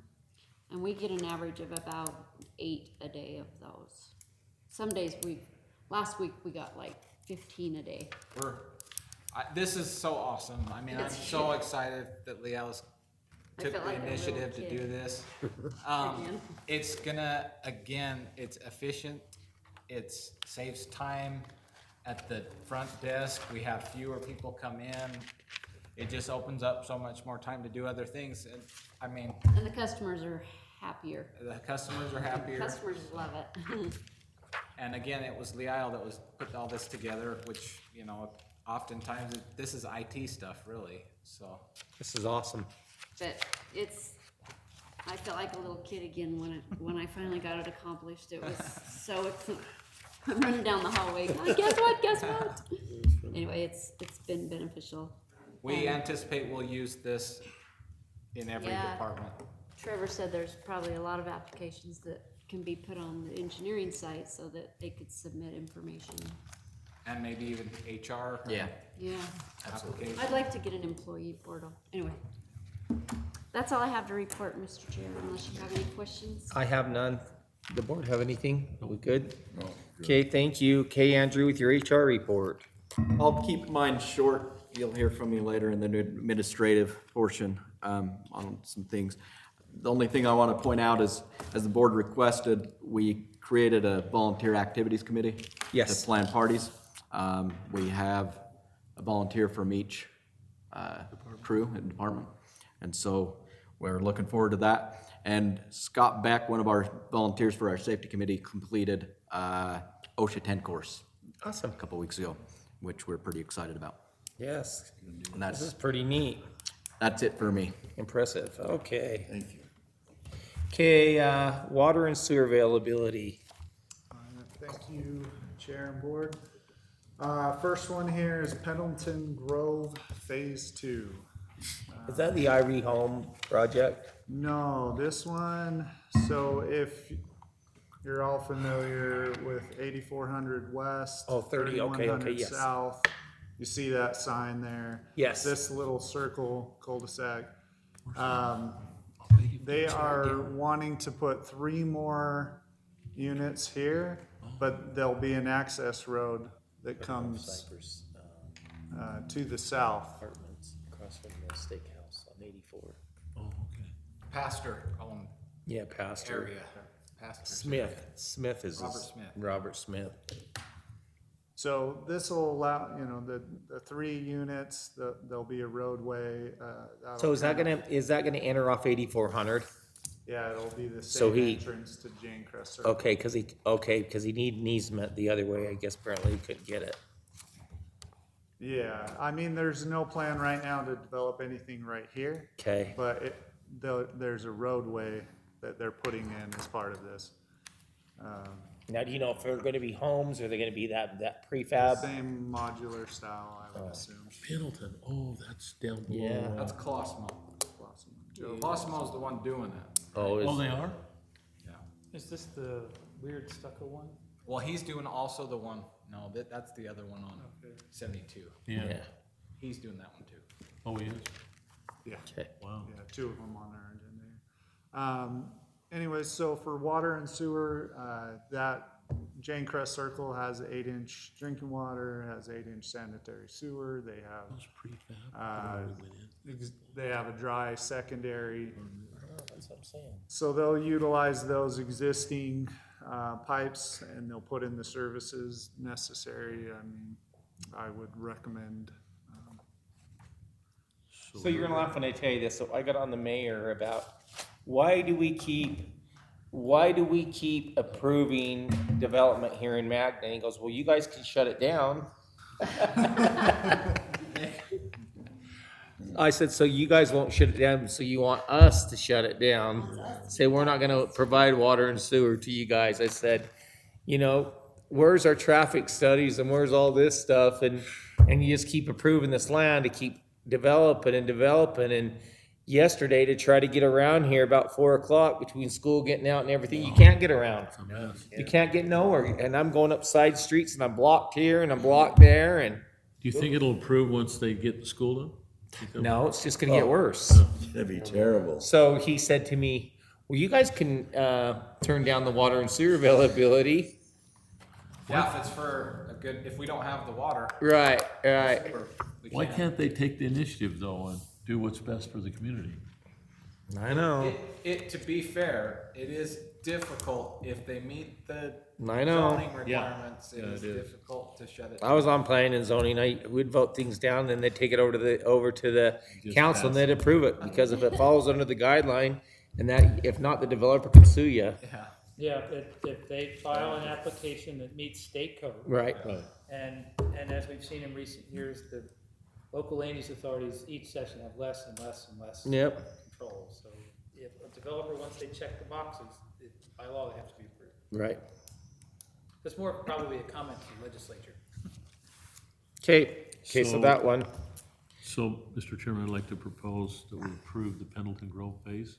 And we get an average of about 8 a day of those. Some days last week we got like 15 a day. This is so awesome. I mean, I'm so excited that Leal's I took felt the like a little initiative to kid. do this. Again. It's gonna, again, it's efficient, it saves time at the front desk, we have fewer people come in. It just opens up so much more time to do other things, and, I mean, And the customers are happier. the customers are happier. Customers love it. And again, it was Leal that was putting all this together, which, you know, oftentimes, this is IT stuff, really, so. This is awesome. But I felt like a little kid again when I finally got it accomplished. It was so exciting. I'm running down the hallway, going, guess what? Anyway, it's been beneficial. We anticipate we'll use this in every Yeah. department. Trevor said there's probably a lot of applications that can be put on the engineering site so that they could submit information. And maybe even HR. Yeah. Yeah, Application. I'd like to get an employee portal. Anyway, that's all I have to report, Mr. Chair, unless you have any questions. I have none. The board have anything? We good? No, good. Okay, thank you. Okay, Andrew, with your HR report. I'll keep mine short. You'll hear from me later in the administrative portion on some things. The only thing I want to point out is, as the board requested, we created a volunteer activities committee. Yes. To plan parties. We have a volunteer from each crew and department. And so we're looking forward to that. And Scott Beck, one of our volunteers for our safety committee, completed OSHA 10 course Awesome. a couple weeks ago, which we're pretty excited about. Yes, And this is that's pretty neat. it for me. Impressive. Okay. Thank you. Okay, water and sewer availability. Thank you, Chair and Board. First one here is Pendleton Grove Phase 2. Is that the Ivory Home project? No, this one, so if you're all familiar with 8400 West. Oh, 30, okay, 3100 yes. South, you see that sign there? Yes. This little circle cul-de-sac. They are wanting to put 3 more units here, but there'll be an access road that comes to the south. Apartments across from the steakhouse on 84. Oh, okay. Pastor owned Yeah, Pastor. area. Pastor Smith is. Robert Smith. Robert Smith. So this will allow, the 3 units, there'll be a roadway. So is that gonna enter off 8400? Yeah, it'll be the So same he- entrance to Jane Crest Circle. Okay, cause he need an easement the other way, I guess apparently he couldn't get it. Yeah, I mean, there's no plan right now to develop anything right here, Okay, but there's a roadway that they're putting in as part of this. now do you know if they're gonna be homes or they're gonna be that prefab? Same modular style, I would assume. Pendleton, oh, that's down below. Yeah. That's Colosimo. Colosimo's the one doing that. Oh, Oh, they are? Yeah. Is this the weird stucco one? Well, he's doing also the one, no, that's the other one on 72. Yeah. yeah, He's doing that one too. Oh, he is? Yeah. okay. Wow. Yeah, 2 of them on our agenda. Anyways, so for water and sewer, that Jane Crest Circle has 8-inch drinking water, has 8-inch sanitary sewer. They have, Those prefab. they have a dry secondary. That's what I'm saying. So they'll utilize those existing pipes and they'll put in the services necessary. I mean, I would recommend. So you're gonna laugh when I tell you this, so I got on the mayor about, why do we keep approving development here in Magna? And he goes, well, you guys can shut it down. I said, so you guys won't shut it down, so you want us to shut it down? Say, we're not gonna provide water and sewer to you guys. I said, where's our traffic studies and where's all this stuff? And you just keep approving this land to keep developing. And yesterday to try to get around here about 4 o'clock between school getting out and everything, you can't get around. You can't get nowhere. And I'm going up side streets and I'm blocked here and I'm blocked there and Do you think it'll improve once they get the school done? no, it's just gonna get worse. That'd be terrible. So he said to me, well, you guys can, turn down the water and sewer availability. Yeah, if it's for a good, if we don't have the water, Right. we Why can't. can't they take the initiative though and do what's best for the community? I know. To be fair, it is difficult if they meet the I know. zoning requirements. It Yeah, is it is. difficult to shut it. I was on planning and zoning, we'd vote things down, then they'd take it over to the Just council and pass they'd approve it, because if it falls under the guideline, and that, if not, the developer can sue you. Yeah. Yeah, if they file an application that meets state code, Right. and as we've seen in recent years, the local land use authorities each session have less and less and less Yep. control. So if a developer, once they check the boxes, by law, they have to be approved. Right. That's more probably a comment to the legislature. Okay, so So- that one, So, Mr. Chairman, I'd like to propose that we approve the Pendleton Grove phase,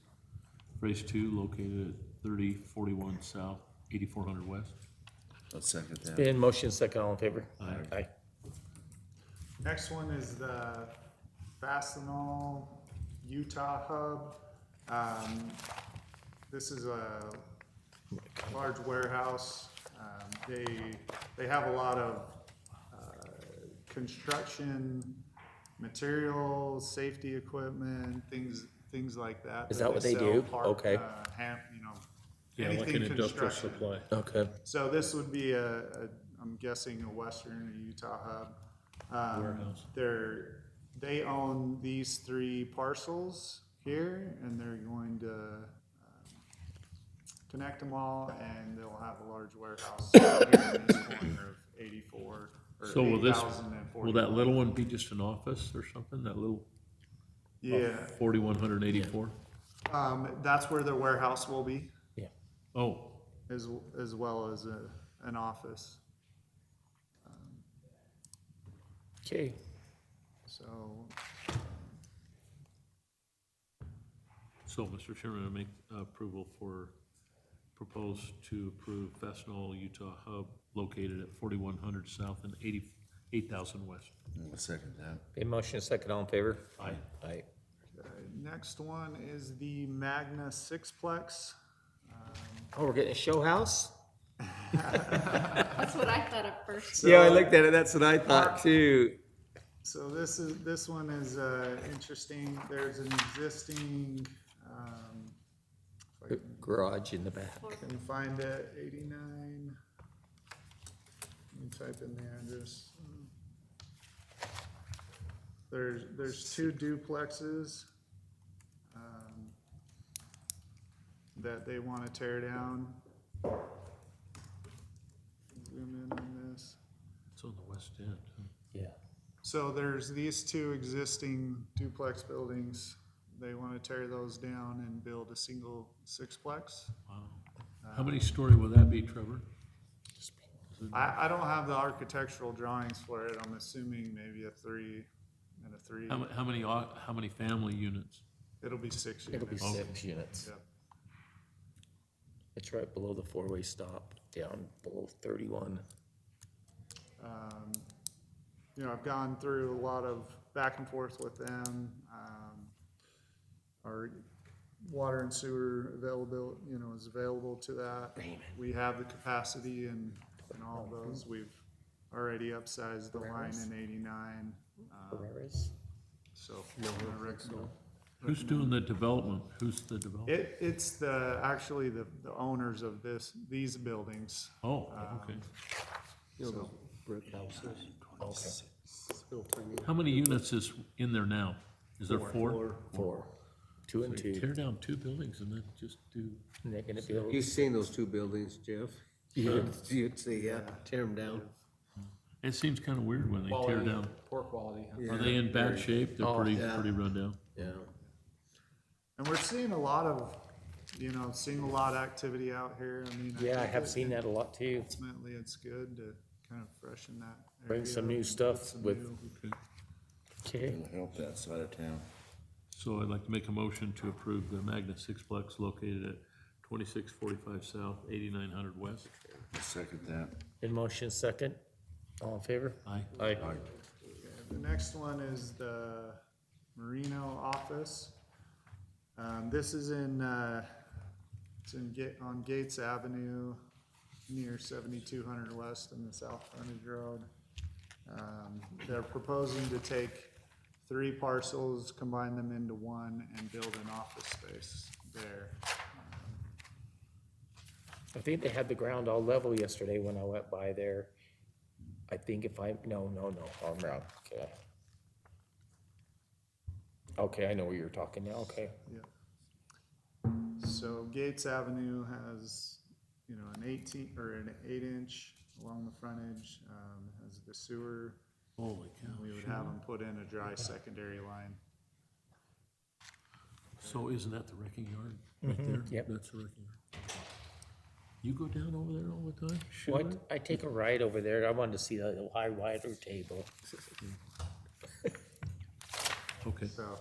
phase 2 located at 3041 South, 8400 West. I'll second that. been motion second, all in favor? Aye. Next one is the Fastenal Utah Hub. This is a large warehouse. They have a lot of construction materials, safety equipment, things like that. Is that what they sell, do? part, Okay. Yeah, like anything an industrial construction. supply. Okay. So this would be I'm guessing a Western, a Utah hub. Warehouse. They own these 3 parcels here, and they're going to connect them all, and they'll have a large warehouse here in this corner of 84, or So will this, 8,040. will that little one be just an office or something, that little Yeah, 4184? that's where the warehouse will be, Oh, as well as an office. Okay, So, So, Mr. Chairman, I make approval for, propose to approve Fastenal Utah Hub located at 4100 South and 88,000 West. I'll second that. a motion and second, all in favor? Aye. Aye. next one is the Magna Sixplex. Oh, we're getting a show house? That's what I thought at first. Yeah, I looked at it, that's what I thought too. So this one is interesting. There's an existing, if I Garage in the back. can find it, 89. Let me type in the address. There's two duplexes that they want to tear down. Zoom in on this. It's on the west end. Huh? Yeah. So there's these two existing duplex buildings. They want to tear those down and build a single sixplex. Wow. How many story will that be, Trevor? I don't have the architectural drawings for it. I'm assuming maybe a 3 and a 3. How many family units? It'll be 6 It'll be units. 6 units. Yep. It's right below the four-way stop, down below 31. You know, I've gone through a lot of back and forth with them. Our water and sewer availability, you know, is available to that. We have the capacity and all those. We've already upsized the line in 89. Ferraris? So I recommend. Who's doing the development? Who's the developer? It's actually the owners of these buildings. Oh, okay. You know, those brick houses. Still tiny. How many units is in there now? Is there 4? 4. 2 and 2. Tear down 2 buildings and then just do, And they're gonna build. You've seen those two buildings, Jeff? You'd see, yeah, tear them down. it seems kind of weird when they tear Quality, down. poor quality. Huh? Are they in bad shape? They're pretty yeah. run down. Yeah. And we're seeing a lot of, you know, single lot activity out here. I mean. Yeah, I think have seen that a lot too. Ultimately, it's good to kind of freshen that. Bring area some up new and stuff put some with- new- Okay, It'll help that side of town. So I'd like to make a motion to approve the Magna Sixplex located at 2645 South, 8900 West. I'll second that. in motion second, all in favor? Aye. Aye. The next one is the Merino office. This is on Gates Avenue, near 7200 West in the South Frontage Road. They're proposing to take 3 parcels, combine them into one, and build an office space there. I think they had the ground all level yesterday when I went by there. I think no, I'm wrong, okay. Okay, I know where you're talking now, okay. So Gates Avenue has, you know, an 8-inch along the frontage, has the sewer. Holy cow. We would have them put in a dry secondary line. So isn't that the wrecking yard right there? yep. That's the wrecking yard. You go down over there all the time? What, I take a ride over there, I wanted to see the high rider table. Okay. So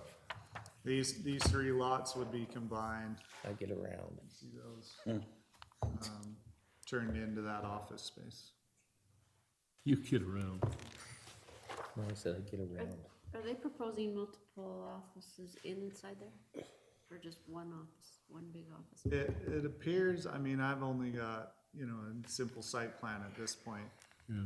these 3 lots would be combined, I get around. see those, turned into that office space. You kid around. No, I said I get around. Are they proposing multiple offices inside there? Or just one office, one big office? It appears, I mean, I've only got, you know, a simple site plan at this point. Yeah.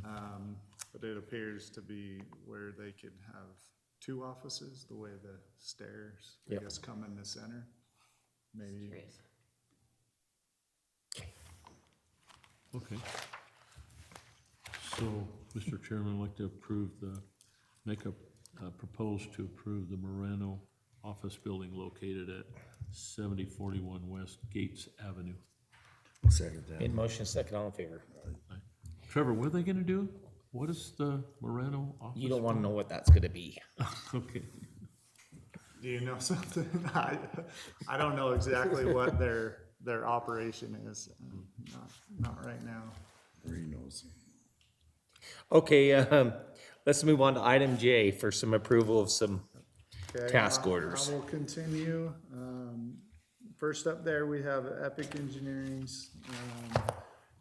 But it appears to be where they could have 2 offices, the way the stairs, I Yep. guess, come in the center. Maybe, Curious. Okay. So, Mr. Chairman, I'd like to propose to approve the Morano office building located at 7041 West Gates Avenue. I'll second that. In motion second, all in favor? Trevor, what are they gonna do? What is the Morano office? You don't wanna know what that's gonna be. Okay. do you know something? I don't know exactly what their operation is, not right now. Marinos. Okay, let's move on to item J for some approval of some Okay, task I orders. will continue. First up there, we have Epic Engineering's,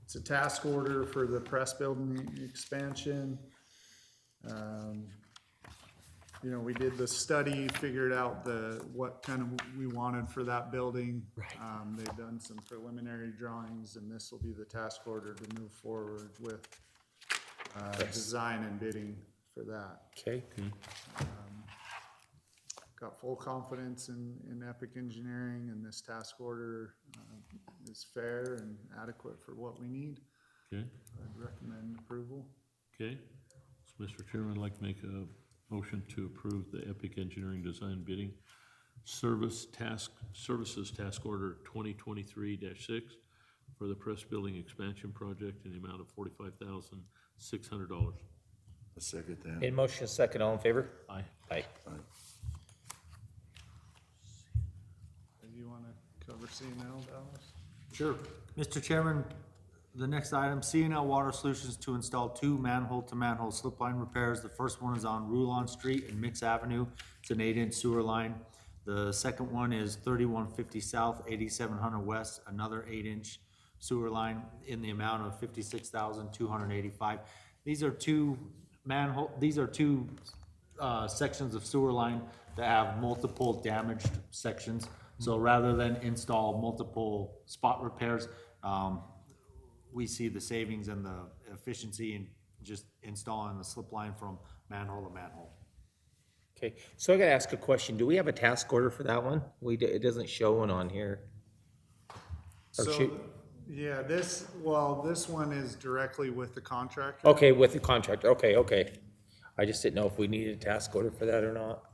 it's a task order for the press building expansion. You know, we did the study, figured out what kind of we wanted for that building. Right. They've done some preliminary drawings, and this will be the task order to move forward with, design and bidding for that. Okay, Got full confidence in Epic Engineering, and this task order is fair and adequate for what we need. Okay, I'd recommend approval. okay. So, Mr. Chairman, I'd like to make a motion to approve the Epic Engineering Design Bidding Services Task Order 2023-6 for the press building expansion project in the amount of $45,600. I second that. in motion, second, all in favor? Aye. Aye. Do you wanna cover C&L, Dallas? Sure. Mr. Chairman, the next item, C&L Water Solutions to install 2 manhole-to-manhole slip line repairs. The first one is on Rulon Street and Mix Avenue. It's an 8-inch sewer line. The second one is 3150 South, 8700 West, another 8-inch sewer line in the amount of $56,285. These are two sections of sewer line that have multiple damaged sections. So rather than install multiple spot repairs, we see the savings and the efficiency in just installing the slip line from manhole to manhole. Okay, so I gotta ask a question. Do we have a task order for that one? It doesn't show one on here. Or So, shoot. yeah, this one is directly with the contractor. Okay, with the contractor, okay. I just didn't know if we needed a task order for that or not.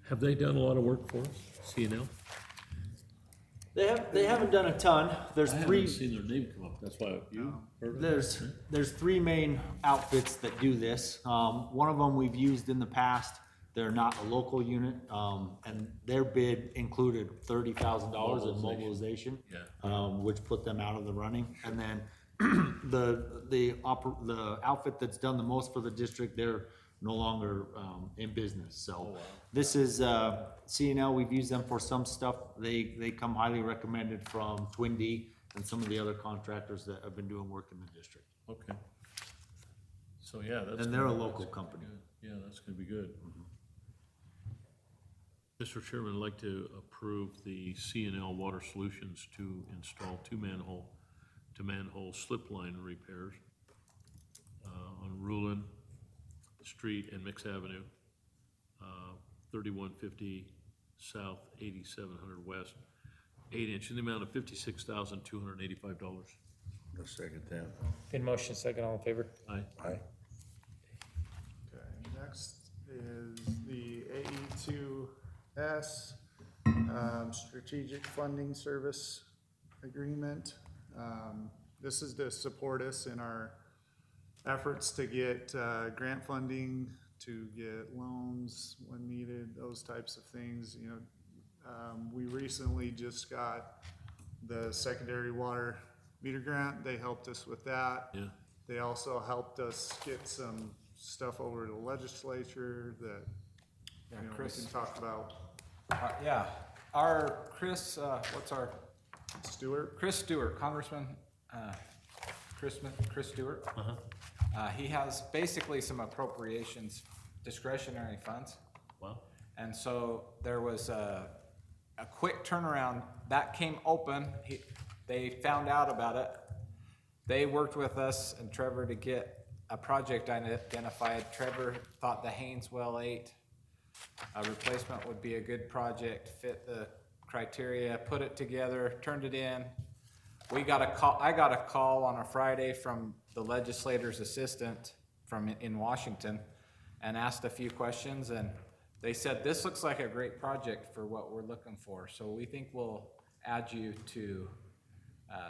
Have they done a lot of work for us, C&L? They haven't done a ton. There's I haven't three. seen their name come up, that's why you heard of it? There's 3 main outfits that do this. One of them we've used in the past. They're not a local unit, and their bid included $30,000 in mobilization, which put them out of the running. And then the outfit that's done the most for the district, they're no longer in business. So this is C&L. We've used them for some stuff. They come highly recommended from Twin D and some of the other contractors that have been doing work in the district. Okay. So, yeah, that's. And they're a gonna- local that's company. good. Yeah, that's gonna be good. Mr. Chairman, I'd like to approve the C&L Water Solutions to install 2 manhole-to-manhole slip line repairs on Rulon Street and Mix Avenue, 3150 South, 8700 West, 8-inch, in the amount of $56,285. I second that. In motion, second, all in favor? Aye. Aye. Okay, next is the AE2S, Strategic Funding Service Agreement. This is to support us in our efforts to get grant funding, to get loans when needed, those types of things. You know, we recently just got the secondary water meter grant. They helped us with that. Yeah. They also helped us get some stuff over to the legislature that, you know, we Chris. can talk about. Yeah, our Chris, Stewart? Chris Stewart, Congressman, Chris Stewart. He has basically some appropriations, discretionary funds. Wow. And so there was a quick turnaround. That came open. They found out about it. They worked with us and Trevor to get a project identified. Trevor thought the Hayneswell 8 replacement would be a good project, fit the criteria, put it together, turned it in. I got a call on a Friday from the legislator's assistant in Washington and asked a few questions, and they said, this looks like a great project for what we're looking for. So we think we'll add you to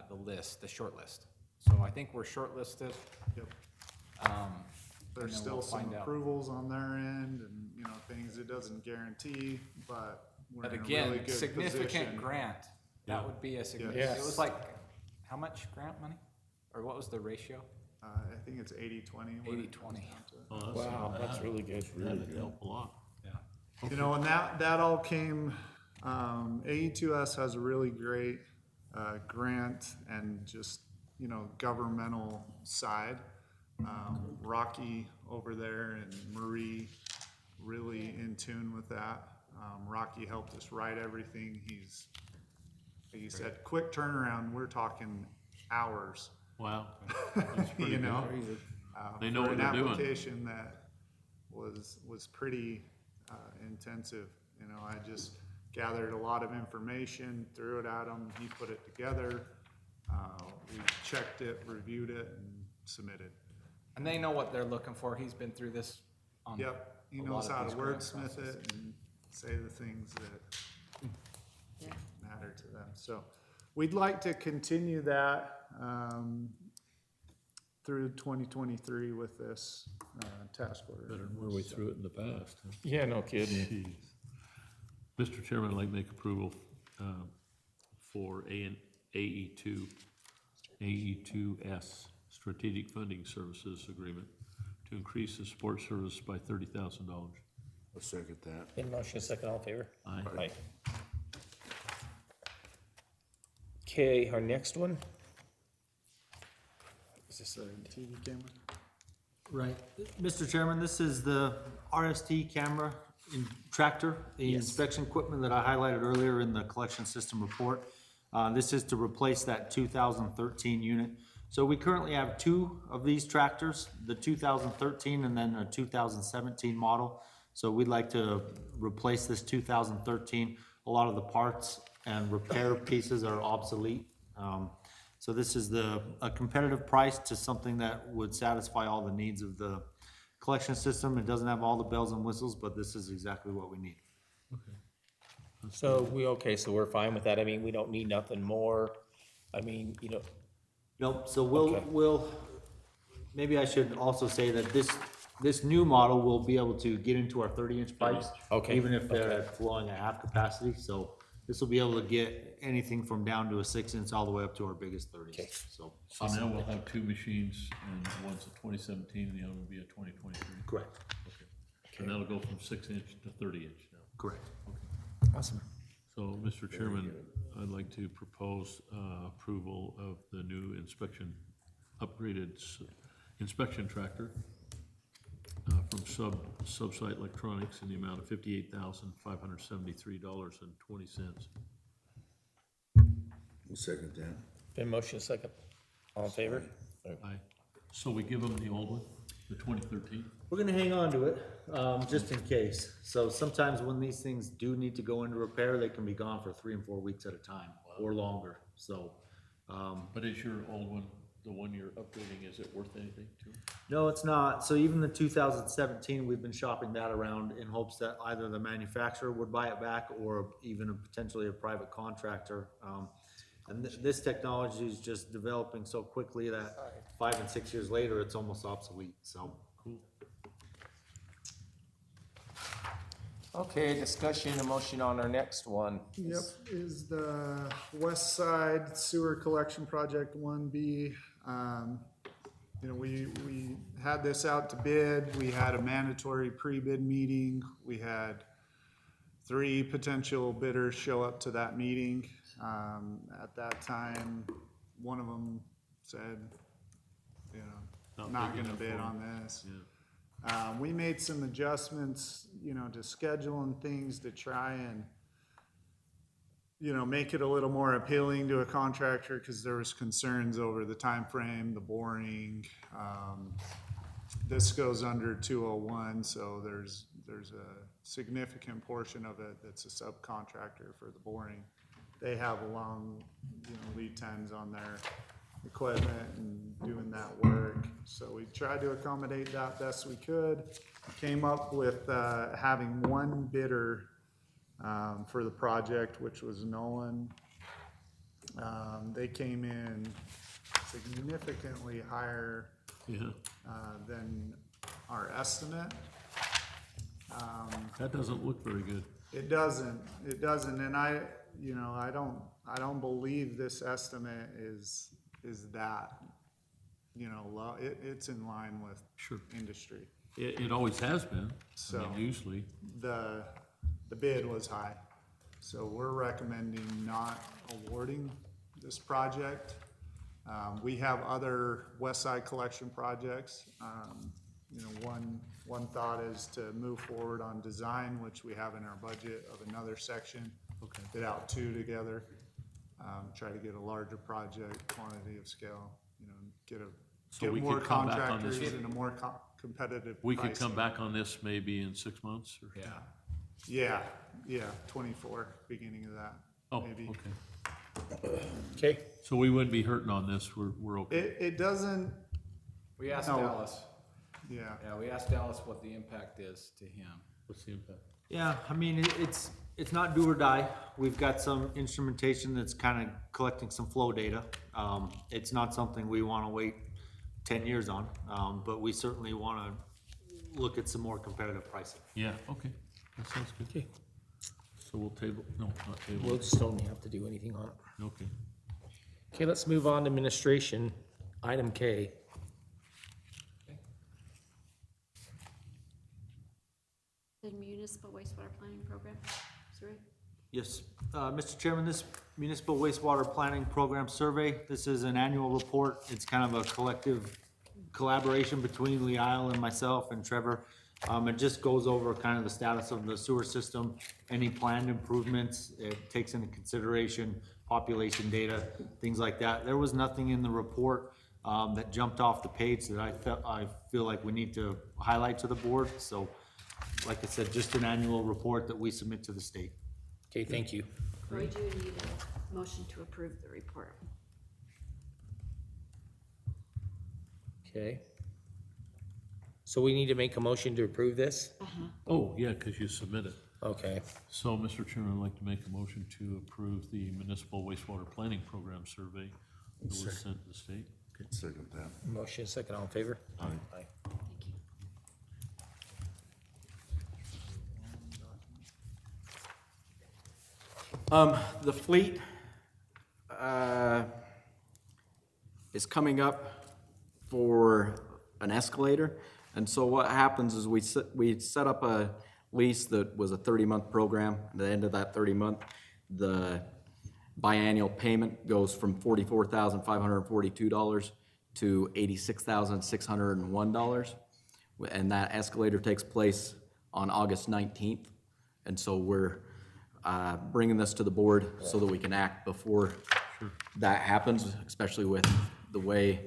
the list, the short list. So I think we're shortlisted. Yep. And There's then still we'll some find out. approvals on their end and, you know, things it doesn't guarantee, but we're But in a again, really good significant position. grant, that would be a significant, Yes. it was like, how much grant money? Or what was the ratio? I think it's 80/20. 80/20. Oh, that's Wow, not that's bad. really good. That'd help a lot. You know, and that all came, AE2S has a really great, grant and just, you know, governmental side. Rocky over there and Marie really in tune with that. Rocky helped us write everything. He said, quick turnaround, we're talking hours, Wow. That's pretty you know? good. They know for what an they're doing. application that was pretty intensive. You know, I just gathered a lot of information, threw it at him, he put it together. We checked it, reviewed it, and submitted. And they know what they're looking for. He's been through this on. Yep, he a knows lot of how to these grant wordsmith processes. it and say the things that Yeah. matter to them. So we'd like to continue that through 2023 with this task order. Better than where we threw it in the past. huh? Yeah, no kidding. Jeez. Mr. Chairman, I'd like to make approval for AE2S Strategic Funding Services Agreement to increase the support service by $30,000. I'll second that. In motion, second, all in favor? Aye. Okay, our next one. Is this a TV camera? Right. Mr. Chairman, this is the RST camera in tractor, the inspection equipment that I highlighted earlier in the collection system report. This is to replace that 2013 unit. So we currently have two of these tractors, the 2013 and then a 2017 model. So we'd like to replace this 2013. A lot of the parts and repair pieces are obsolete. So this is a competitive price to something that would satisfy all the needs of the collection system. It doesn't have all the bells and whistles, but this is exactly what we need. So so we're fine with that. I mean, we don't need nothing more. I mean, you know, Nope, so Okay. we'll, maybe I should also say that this new model will be able to get into our 30-inch pipes. Okay, Even if they're okay. flowing at half capacity, so this will be able to get anything from down to a 6-inch all the way up to our biggest 30s, Okay. so. So now we'll have two machines, and one's a 2017 and the other will be a 2023. Correct, Okay. And that'll go from 6-inch to 30-inch now. correct. awesome. So, Mr. Chairman, I'd like to propose approval of the new upgraded inspection tractor from Subsite Electronics in the amount of $58,573.20. I'll second that. Been motion, second, all in favor? Aye. So we give them the old one, the 2013? We're gonna hang on to it, just in case. So sometimes when these things do need to go into repair, they can be gone for 3 and 4 weeks at a time, or longer, so. But is your old one, the one you're upgrading, is it worth anything to you? No, it's not. So even the 2017, we've been shopping that around in hopes that either the manufacturer would buy it back or even potentially a private contractor. And this technology is just developing so quickly that 5 and 6 years later, it's almost obsolete, so. Cool. Okay, discussion and motion on our next one. Yep, is the West Side Sewer Collection Project 1B. You know, we had this out to bid. We had a mandatory pre-bid meeting. We had 3 potential bidders show up to that meeting. At that time, one of them said, you know, not big gonna enough bid for 'em. on this. Yeah. We made some adjustments, you know, to schedule and things to try and, you know, make it a little more appealing to a contractor, because there was concerns over the time frame, the boring. This goes under 201, so there's a significant portion of it that's a subcontractor for the boring. They have long, you know, lead times on their equipment and doing that work. So we tried to accommodate that best we could. Came up with having one bidder for the project, which was Nolan. They came in significantly higher Yeah, than our estimate. that doesn't look very good. It doesn't, and I don't believe this estimate is that. you know, it's in line with industry. It always has been, So- usually. The bid was high, so we're recommending not awarding this project. We have other west side collection projects. You know, one thought is to move forward on design, which we have in our budget of another section. Okay. Bid out two together, try to get a larger project, quantity of scale, you know, So get we more could come back on this- contractors and a more competitive We could come pricing. back on this maybe in 6 months or? Yeah. Yeah, 24, beginning of that, Oh, maybe. okay. Okay, So we wouldn't be hurting on this, we're okay. It doesn't, We asked No. Dallas, yeah, yeah, we asked Dallas what the impact is to him. What's the impact? Yeah, I mean, it's not do or die. We've got some instrumentation that's kind of collecting some flow data. It's not something we want to wait 10 years on, but we certainly want to look at some more competitive pricing. Yeah, okay, that sounds good. okay. So we'll table, no, not table, We'll just don't have to do anything on it. okay. Okay, let's move on to administration, item K. The municipal wastewater planning program, sorry. Yes, Mr. Chairman, this municipal wastewater planning program survey, this is an annual report. It's kind of a collective collaboration between Lee Isle and myself and Trevor. It just goes over kind of the status of the sewer system, any planned improvements. It takes into consideration population data, things like that. There was nothing in the report that jumped off the page that I feel like we need to highlight to the board. So, like I said, just an annual report that we submit to the state. Okay, thank you. We do need a motion to approve the report. Okay. So we need to make a motion to approve this? Oh, yeah, because you submitted. Okay, So, Mr. Chairman, I'd like to make a motion to approve the municipal wastewater planning program survey that was sent to the state. Okay. Second that. motion second, all in favor? Aye. Aye. Thank you. The fleet, is coming up for an escalator. And so what happens is we set up a lease that was a 30-month program. At the end of that 30-month, the biannual payment goes from $44,542 to $86,601. And that escalator takes place on August 19th. And so we're bringing this to the board so that we can act before that happens, especially with the way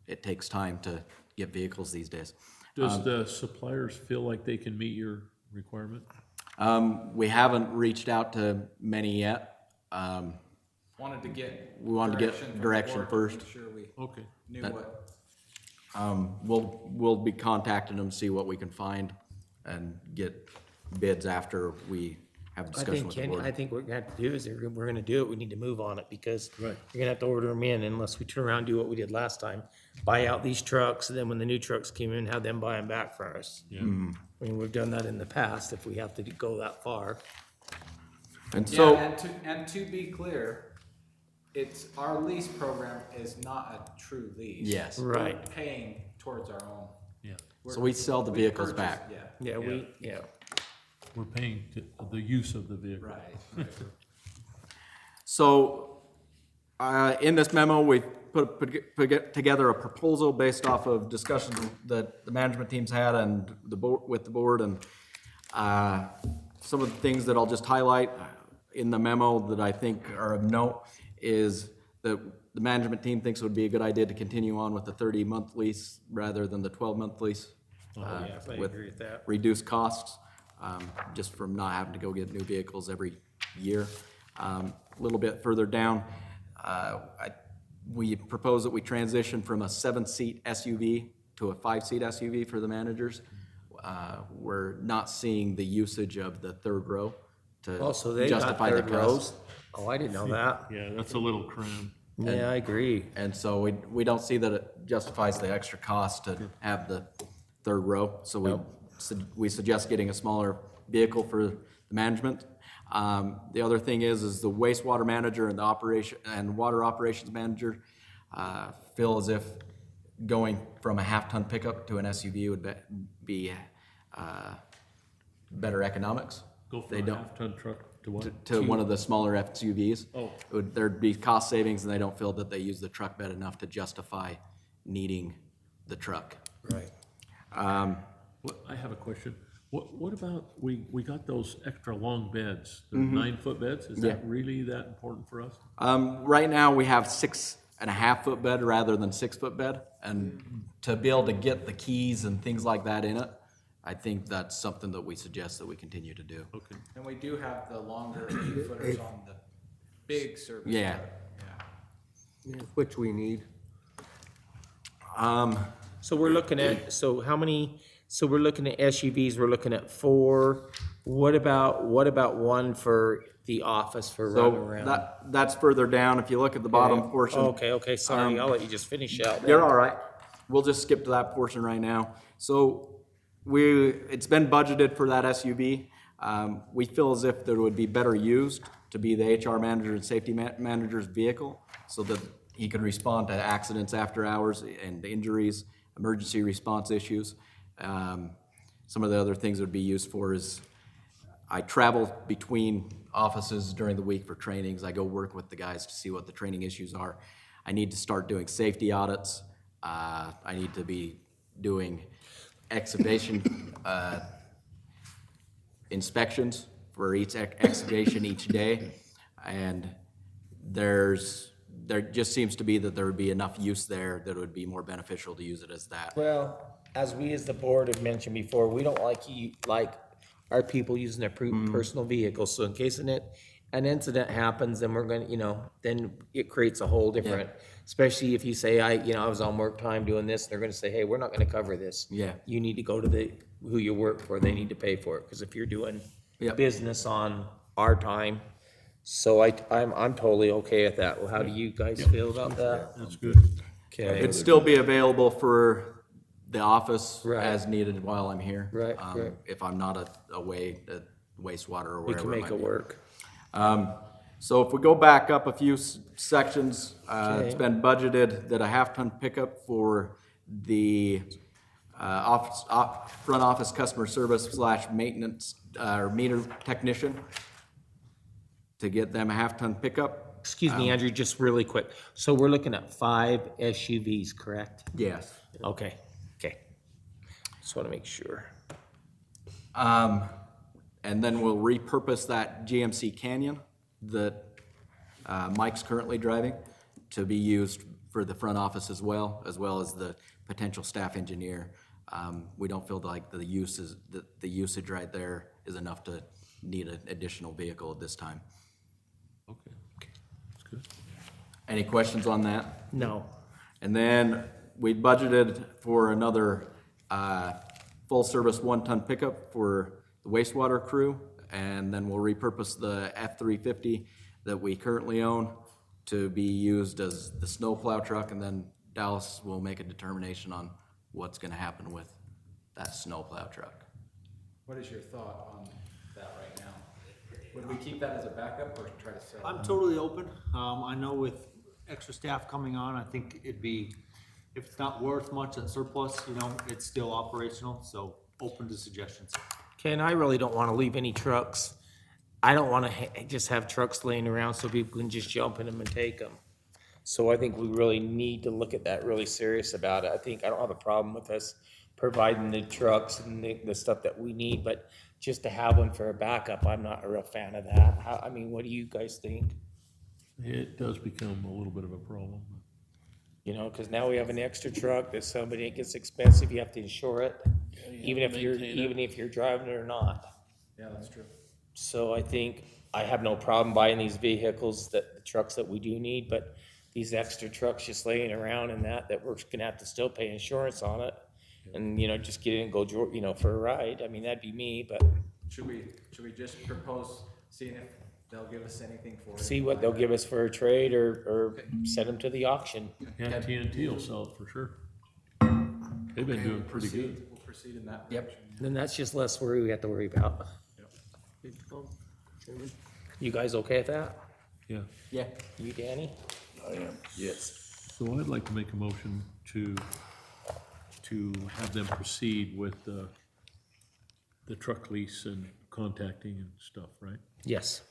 it takes time to get vehicles these days. Does the suppliers feel like they can meet your requirement? We haven't reached out to many yet. Wanted to get. We wanted to get from the direction board to first. make Sure we Okay, knew That- what, We'll be contacting them, see what we can find, and get bids after we have a I discussion think, with the Kenny, I board. think what we're gonna have to do is, if we're gonna do it, we need to move on it, because Right. you're gonna have to order them in unless we turn around and do what we did last time. Buy out these trucks, and then when the new trucks came in, have them buy them back for us. yeah. I mean, we've done that in the past, if we have to go that far. And yeah, so, and to be clear, it's, our lease program is not a true lease. yes, Right. We're paying towards our own. Yeah, so we sell the We vehicles purchase- back. Yeah, Yeah. we're paying the use of the vehicle. right. So, in this memo, we put together a proposal based off of discussions that the management teams had and the board, with the board, and some of the things that I'll just highlight in the memo that I think are of note is that the management team thinks it would be a good idea to continue on with the 30-month lease rather than the 12-month lease. Yeah, I agree with that. Reduce costs, just from not having to go get new vehicles every year. A little bit further down, we propose that we transition from a 7-seat SUV to a 5-seat SUV for the managers. We're not seeing the usage of the third row to Also, they got justify the third cost. rows. Oh, I didn't know that. Yeah, that's a little cramped. Yeah, I agree. And so we don't see that it justifies the extra cost to have the third row. So we suggest getting a smaller vehicle for the management. The other thing is the wastewater manager and the operation and water operations manager feel as if going from a half-ton pickup to an SUV would be better economics. Go from They a don't- half-ton truck to what? To one of the smaller SUVs. Oh. There'd be cost savings, and they don't feel that they use the truck bed enough to justify needing the truck. Right. I have a question. What about, we got those extra long beds, the 9-foot beds? Is that Yeah. really that important for us? Right now, we have 6.5-foot bed rather than 6-foot bed, and to be able to get the keys and things like that in it, I think that's something that we suggest that we continue to do. Okay. And we do have the longer 8-footers on the big service Yeah. truck. Yeah. Which we need. So we're looking at, so we're looking at SUVs, we're looking at 4. What about one for the office for running So around? that's further down. If you look at the bottom portion. Okay, sorry, I'll let you just finish out. You're all right. We'll just skip to that portion right now. So it's been budgeted for that SUV. We feel as if there would be better used to be the HR manager and safety manager's vehicle so that he could respond to accidents after hours and injuries, emergency response issues. Some of the other things it would be used for is I travel between offices during the week for trainings. I go work with the guys to see what the training issues are. I need to start doing safety audits. I need to be doing excavation inspections for each excavation each day. And there just seems to be that there would be enough use there that it would be more beneficial to use it as that. Well, as we as the board have mentioned before, we don't like our people using their personal vehicles, so in case an incident happens, then we're gonna, then it creates a whole different, especially if you say, I was on work time doing this, they're gonna say, hey, we're not gonna cover this. Yeah. You need to go to who you work for, they need to pay for it, because if you're doing Yep. business on our time, so I'm totally okay with that. Well, how do you guys feel about that? That's good. Okay. It'd still be available for the office Right. as needed while I'm here. Right, right. If I'm not away at wastewater or We wherever can make might it be. work. So if we go back up a few sections, it's Okay. been budgeted that a half-ton pickup for the front office customer service / maintenance or meter technician to get them a half-ton pickup. Excuse me, Andrew, just really quick. So we're looking at 5 SUVs, correct? Yes. Okay. Just want to make sure. And then we'll repurpose that GMC Canyon that Mike's currently driving to be used for the front office as well as the potential staff engineer. We don't feel like the usage right there is enough to need an additional vehicle at this time. Okay. That's good. Any questions on that? No. And then we budgeted for another full-service 1-ton pickup for the wastewater crew, and then we'll repurpose the F-350 that we currently own to be used as the snowplow truck, and then Dallas will make a determination on what's gonna happen with that snowplow truck. What is your thought on that right now? Would we keep that as a backup or try to sell it? I'm totally open. I know with extra staff coming on, I think it'd be, if it's not worth much at surplus, it's still operational, so open to suggestions. Okay, and I really don't want to leave any trucks. I don't want to just have trucks laying around so people can just jump in them and take them. So I think we really need to look at that really serious about it. I don't have a problem with us providing the trucks and the stuff that we need, but just to have one for a backup, I'm not a real fan of that. What do you guys think? It does become a little bit of a problem. Because now we have an extra truck, that somebody, it gets expensive, you have to insure it, even if you're driving it or not. Yeah, that's true. So I think I have no problem buying these vehicles, the trucks that we do need, but these extra trucks just laying around and that we're gonna have to still pay insurance on it. And, just get in and go, for a ride. That'd be me, but Should we just propose seeing if they'll give us anything for it? see what they'll give us for a trade or send them to the auction. Yeah, TNT will sell it for sure. They've been doing pretty good. We'll proceed in that Yep. direction. Then that's just less worry we have to worry about. You guys okay with that? Yeah. Yeah. You, Danny? I am, yes. So I'd like to make a motion to have them proceed with the truck lease and contacting and stuff, right? Yes.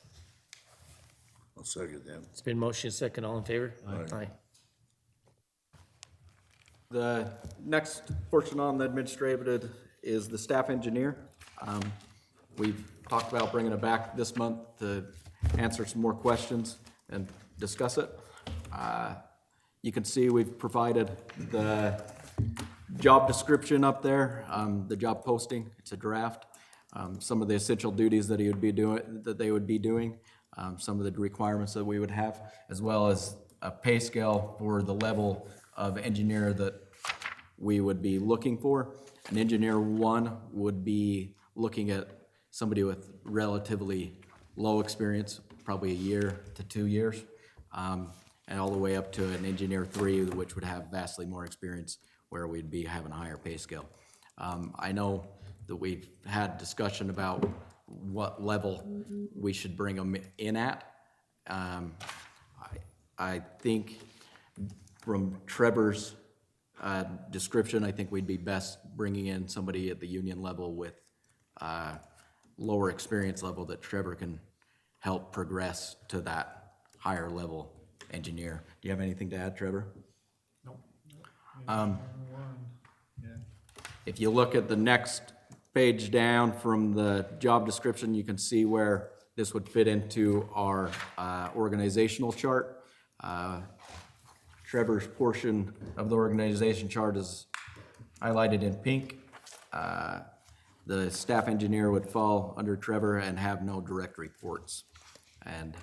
I'll second that. It's been motion second, all in favor? Aye. The next portion on the administrative is the staff engineer. We've talked about bringing it back this month to answer some more questions and discuss it. You can see we've provided the job description up there, the job posting, it's a draft. Some of the essential duties that they would be doing, some of the requirements that we would have, as well as a pay scale for the level of engineer that we would be looking for. An engineer one would be looking at somebody with relatively low experience, probably a year to 2 years, and all the way up to an engineer three, which would have vastly more experience, where we'd be having a higher pay scale. I know that we've had discussion about what level we should bring them in at. I think from Trevor's description, I think we'd be best bringing in somebody at the union level with lower experience level that Trevor can help progress to that higher level engineer. Do you have anything to add, Trevor? If you look at the next page down from the job description, you can see where this would fit into our organizational chart. Trevor's portion of the organization chart is highlighted in pink. The staff engineer would fall under Trevor and have no direct reports. And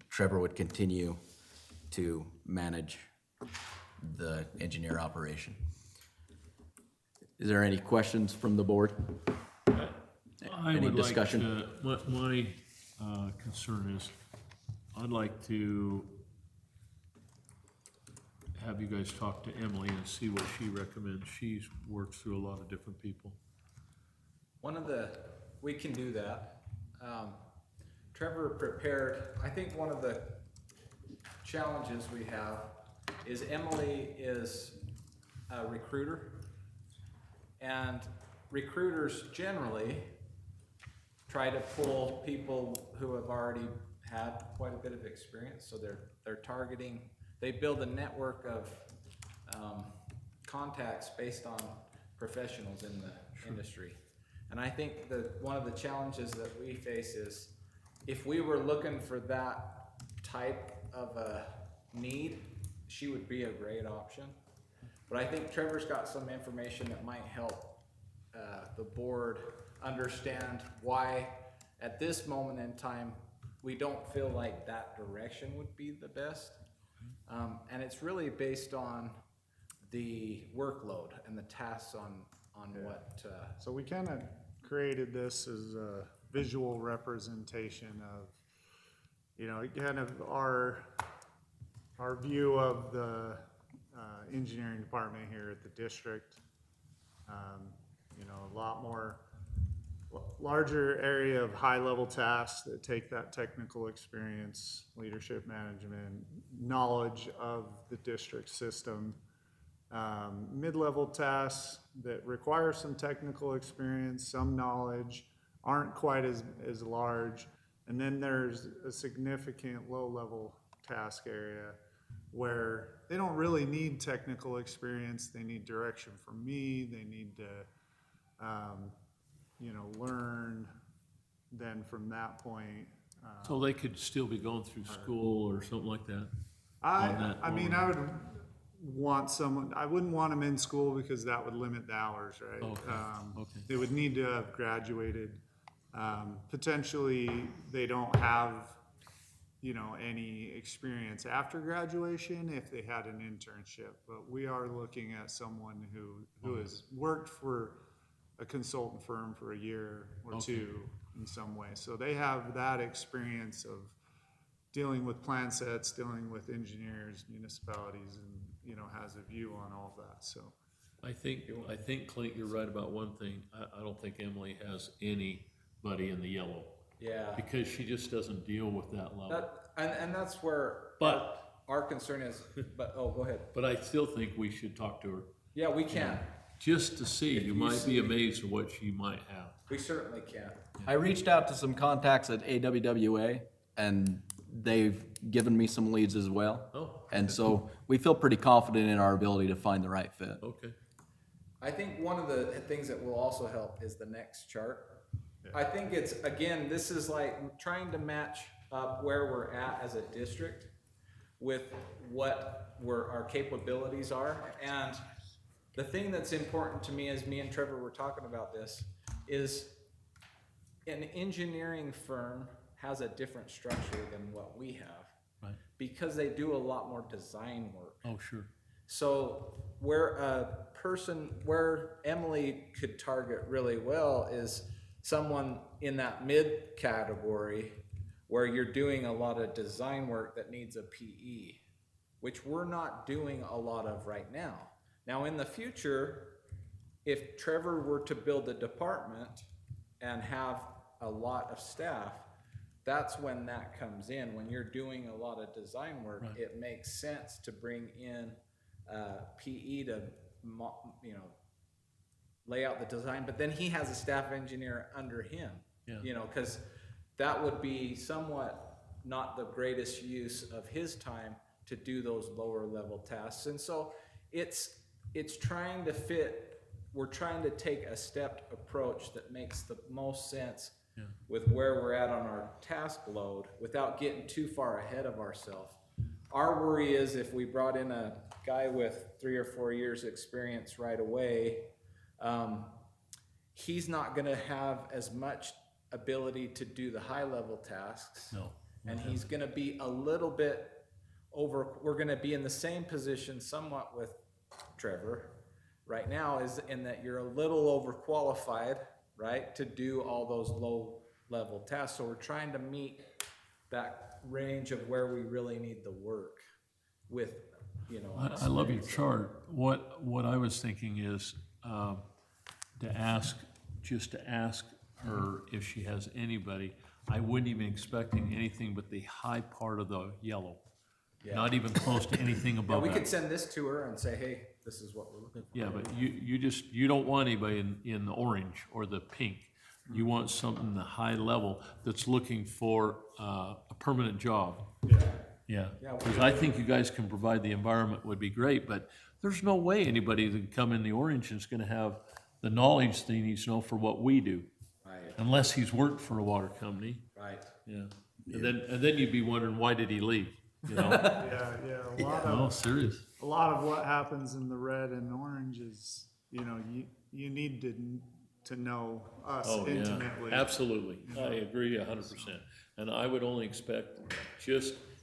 Trevor would continue to manage the engineer operation. Is there any questions from the board? I Any would like discussion? to, my concern is, I'd like to have you guys talk to Emily and see what she recommends. She's worked through a lot of different people. We can do that. Trevor prepared, I think one of the challenges we have is Emily is a recruiter. And recruiters generally try to pull people who have already had quite a bit of experience, so they're targeting, they build a network of contacts based on professionals in the industry. And I think that one of the challenges that we face is if we were looking for that type of a need, she would be a great option. But I think Trevor's got some information that might help the board understand why at this moment in time we don't feel like that direction would be the best. And it's really based on the workload and the tasks on what. So we kind of created this as a visual representation of, you know, kind of our view of the engineering department here at the district. You know, a lot more larger area of high-level tasks that take that technical experience, leadership management, knowledge of the district system. Mid-level tasks that require some technical experience, some knowledge, aren't quite as large. And then there's a significant low-level task area where they don't really need technical experience. They need direction from me. They need to, you know, learn. Then from that point, So they could still be going through school or something like that? I mean, I would want someone, I wouldn't want them in school because that would limit the hours, right? Okay, okay. They would need to have graduated. Potentially, they don't have, you know, any experience after graduation if they had an internship. But we are looking at someone who has worked for a consultant firm for a year or two in some way. So they have that experience of dealing with plan sets, dealing with engineers, municipalities, and, you know, has a view on all of that, so. I think Clint, you're right about one thing. I don't think Emily has anybody in the yellow. Yeah. Because she just doesn't deal with that level. And that's where. But our concern is, but, oh, go ahead. But I still think we should talk to her, Yeah, we can. just to see. You you might see- be amazed at what she might have. We certainly can. I reached out to some contacts at AWWA, and they've given me some leads as well. Oh, And so we feel pretty confident in our ability to find the right fit. okay. I think one of the things that will also help is the next chart. I think it's, again, this is like trying to match up where we're at as a district with what our capabilities are. And the thing that's important to me, as me and Trevor were talking about this, is an engineering firm has a different structure than what we have. Right. Because they do a lot more design work. Oh, sure. So where Emily could target really well is someone in that mid category where you're doing a lot of design work that needs a PE, which we're not doing a lot of right now. Now, in the future, if Trevor were to build a department and have a lot of staff, that's when that comes in. When you're doing a lot of design work, Right. it makes sense to bring in PE to, lay out the design, but then he has a staff engineer under him. Yeah. Because that would be somewhat not the greatest use of his time to do those lower level tasks. And so it's trying to fit, we're trying to take a stepped approach that makes the most sense with where we're at on our task load without getting too far ahead of ourselves. Our worry is if we brought in a guy with 3 or 4 years experience right away, he's not gonna have as much ability to do the high level tasks. No. And he's gonna be a little bit we're gonna be in the same position somewhat with Trevor right now, is in that you're a little overqualified, right, to do all those low level tasks. So we're trying to meet that range of where we really need the work with, I love your chart. What I was thinking is, to ask her if she has anybody. I wouldn't even expecting anything but the high part of the yellow. Not even close to anything Yeah, above we that. could send this to her and say, hey, this is what we're looking for. Yeah, but you don't want anybody in the orange or the pink. You want something the high level that's looking for a permanent job. Yeah, because I think you guys can provide the environment would be great, but there's no way anybody that can come in the orange is gonna have the knowledge they need to know for what we do. Right, Unless he's worked for a water company, right. yeah. And then you'd be wondering, why did he leave? You know? Yeah, No, serious. a lot of what happens in the red and orange is, you need to know us Oh, yeah, intimately. absolutely. I agree 100%. And I would only expect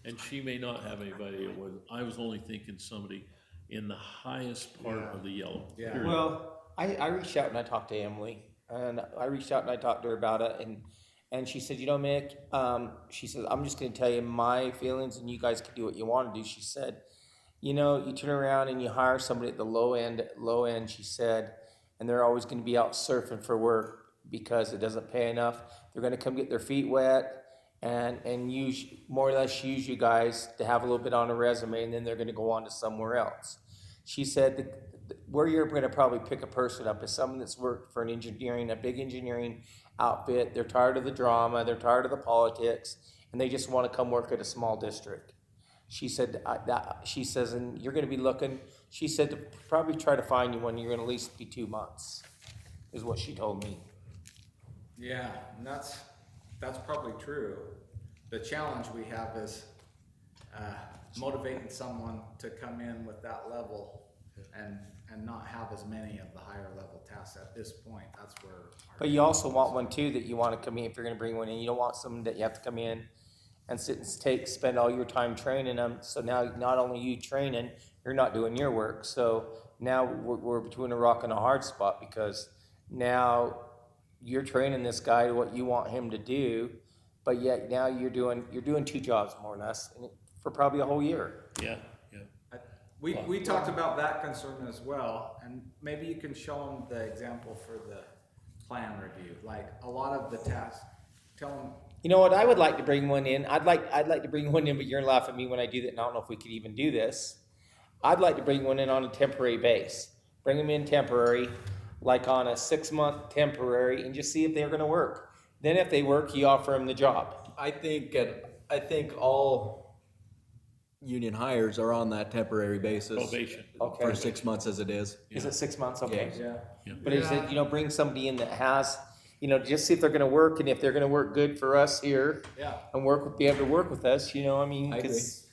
and she may not have anybody, I was only thinking somebody in the highest part of the yellow. Yeah. period. Well, I reached out and I talked to Emily, and I reached out and I talked to her about it, and she said, Mick, she said, I'm just gonna tell you my feelings and you guys can do what you wanna do. She said, you turn around and you hire somebody at the low end, she said, and they're always gonna be out surfing for work because it doesn't pay enough. They're gonna come get their feet wet and use, more or less use you guys to have a little bit on a resume, and then they're gonna go on to somewhere else. She said where you're gonna probably pick a person up is someone that's worked for a big engineering outfit. They're tired of the drama, they're tired of the politics, and they just wanna come work at a small district. She said, she says, and you're gonna be looking, she said to probably try to find you one, you're gonna at least be 2 months, is what she told me. Yeah, and that's probably true. The challenge we have is motivating someone to come in with that level and not have as many of the higher level tasks at this point. That's where. But you also want one too that you wanna come in, if you're gonna bring one in, you don't want someone that you have to come in and sit and spend all your time training them. So now not only you training, you're not doing your work. So now we're between a rock and a hard spot, because now you're training this guy to what you want him to do, but yet now you're doing 2 jobs more or less for probably a whole year. Yeah. We talked about that concern as well, and maybe you can show them the example for the plan review, like a lot of the tasks, tell them. You know what, I would like to bring one in, I'd like to bring one in, but you're gonna laugh at me when I do that, and I don't know if we could even do this. I'd like to bring one in on a temporary base, bring them in temporary, like on a 6-month temporary, and just see if they're gonna work. Then if they work, you offer them the job. I think all union hires are on that temporary basis. Probation. Okay. For 6 months as it is. Is it 6 months? Okay. Yeah. But is it, bring somebody in that has, just see if they're gonna work, and if they're gonna work good for us here. Yeah. And be able to work with us, I mean, I agree. 'cause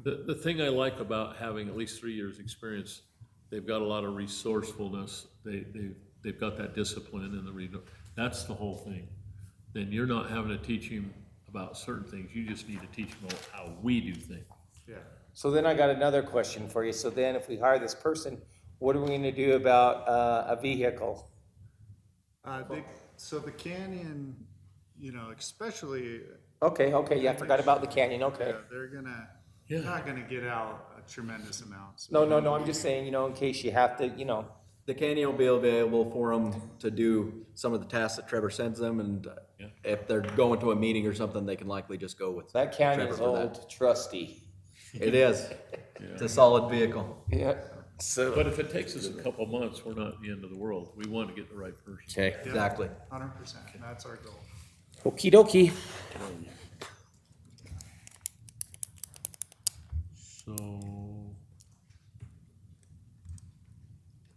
The thing I like about having at least 3 years' experience, they've got a lot of resourcefulness. They've got that discipline and that's the whole thing. Then you're not having to teach him about certain things. You just need to teach him how we do things. Yeah. So then I got another question for you. So then if we hire this person, what are we gonna do about, a vehicle? So the Canyon, especially, Okay, yeah, I forgot about the Canyon, okay. they're not gonna get out a tremendous amount. So No, I'm just saying, in case you have to, The Canyon will be available for them to do some of the tasks that Trevor sends them, and if they're going to a meeting or something, they can likely just go with that Canyon's Trevor for that. old, trusty. It is. It's a solid vehicle. Yeah. So. But if it takes us a couple months, we're not at the end of the world. We want to get the right person. Okay. Exactly. 100%, that's our goal. Okey dokey. So,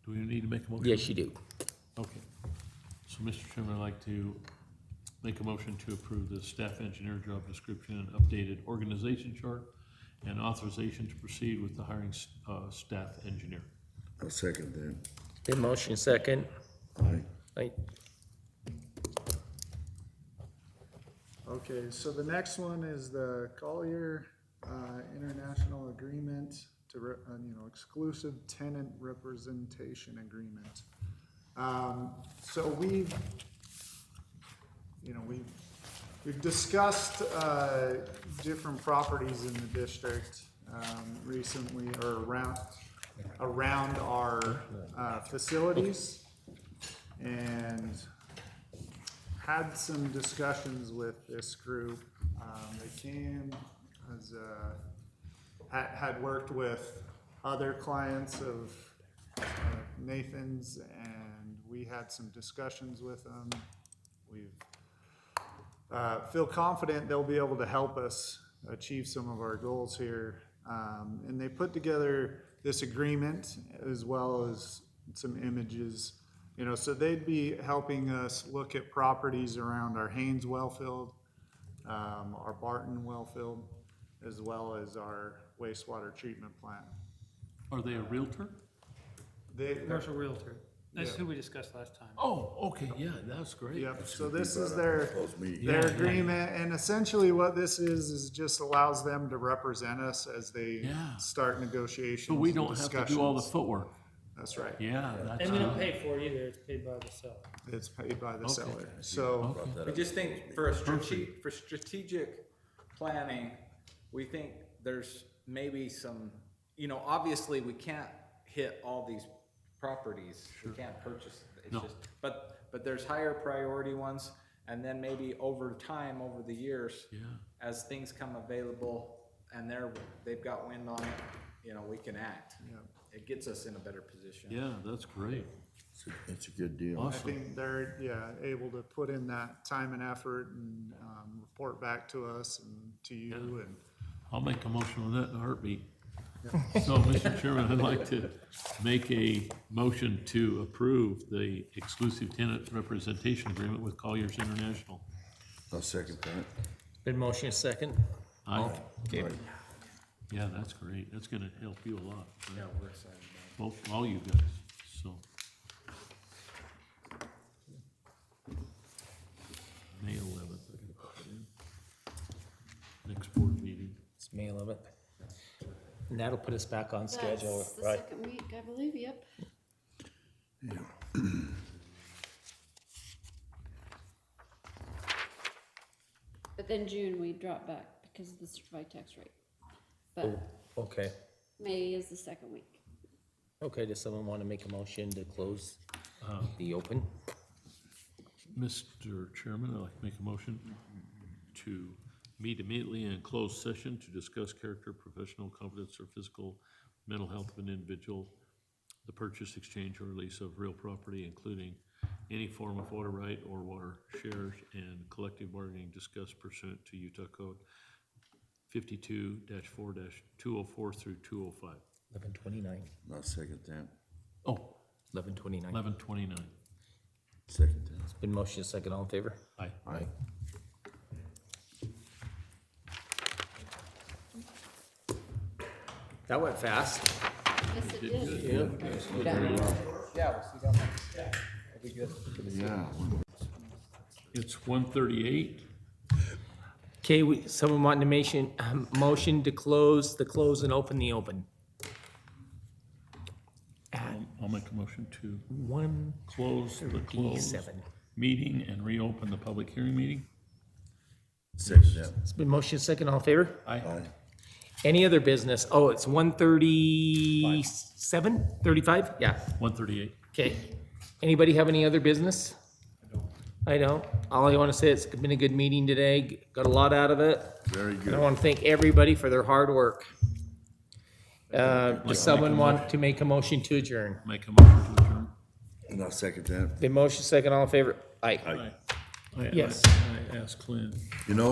do we need to make a motion? Yes, you do. Okay. So, Mr. Chairman, I'd like to make a motion to approve the staff engineer job description and updated organization chart and authorization to proceed with the hiring, staff engineer. I'll second that. Been motion second. Aye. Okay, so the next one is the Collier International Agreement to, exclusive tenant representation agreement. So we've discussed different properties in the district recently, or around our facilities, and had some discussions with this group. They came as had worked with other clients of Nathan's, and we had some discussions with them. We feel confident they'll be able to help us achieve some of our goals here. And they put together this agreement as well as some images. So they'd be helping us look at properties around our Haynes well field, our Barton well field, as well as our wastewater treatment plant. Are they a Realtor? Commercial Realtor. That's Yeah. who we discussed last time. Oh, okay, yeah, that's great. Yep, so this is their Yeah. agreement, and essentially what this is just allows them to represent us as they Yeah. start negotiations. So we and don't have to do all the discussions. footwork. That's right. Yeah, that's. And we don't pay for it either, it's paid by the seller. It's paid by the seller, so, I just think for strategic planning, we think there's maybe some, obviously we can't hit all these properties. We can't purchase, it's No. just, but there's higher priority ones, and then maybe over time, over the years, Yeah. as things come available and they've got wind on it, we can act. yeah. It gets us in a better position. Yeah, that's great. It's a good deal. I Awesome. think they're, able to put in that time and effort and, report back to us and to you, and I'll make a motion on that in a heartbeat. So, Mr. Chairman, I'd like to make a motion to approve the exclusive tenant representation agreement with Colliers International. I'll second that. Been motion second. Aye. Okay. Yeah, that's great. That's gonna help you a lot. Yeah, we're excited about Both, all you guys, so. May 11th, I can put that in. Next board meeting. It's May 11th. And that'll put us back on schedule, That's the right? second week, I believe, yep. But then June, we drop back because of the certified tax rate. But Okay. May is the second week. Okay, does someone want to make a motion to close the open? Mr. Chairman, I'd like to make a motion to meet immediately in closed session to discuss character, professional competence, or physical, mental health of an individual, the purchase, exchange, or release of real property, including any form of water right or water shares, and collective bargaining discussed pursuant to Utah Code 52-4-204 through 205. 11:29. I'll second that. Oh, 11:29. 11:29. Second that. Been motion second, all in favor? Aye. Aye. That went fast. Yes, it did. Yeah. It's 1:38. Okay, someone wanting to motion to close the close and open the open. At I'll make a motion to 1:37. close the closed meeting and reopen the public hearing meeting. Second that. It's been motion second, all in favor? Aye. Aye. Any other business? Oh, it's 1:37, 35? Yeah, 1:38. okay. Anybody have any other business? I don't. All I want to say is it's been a good meeting today. Got a lot out of it. Very And I good. want to thank everybody for their hard work. Does someone want to make a motion to adjourn? Make a motion to adjourn. And I'll second that. The motion second, all in favor? Aye. Aye. Yes. I asked Clint. You know,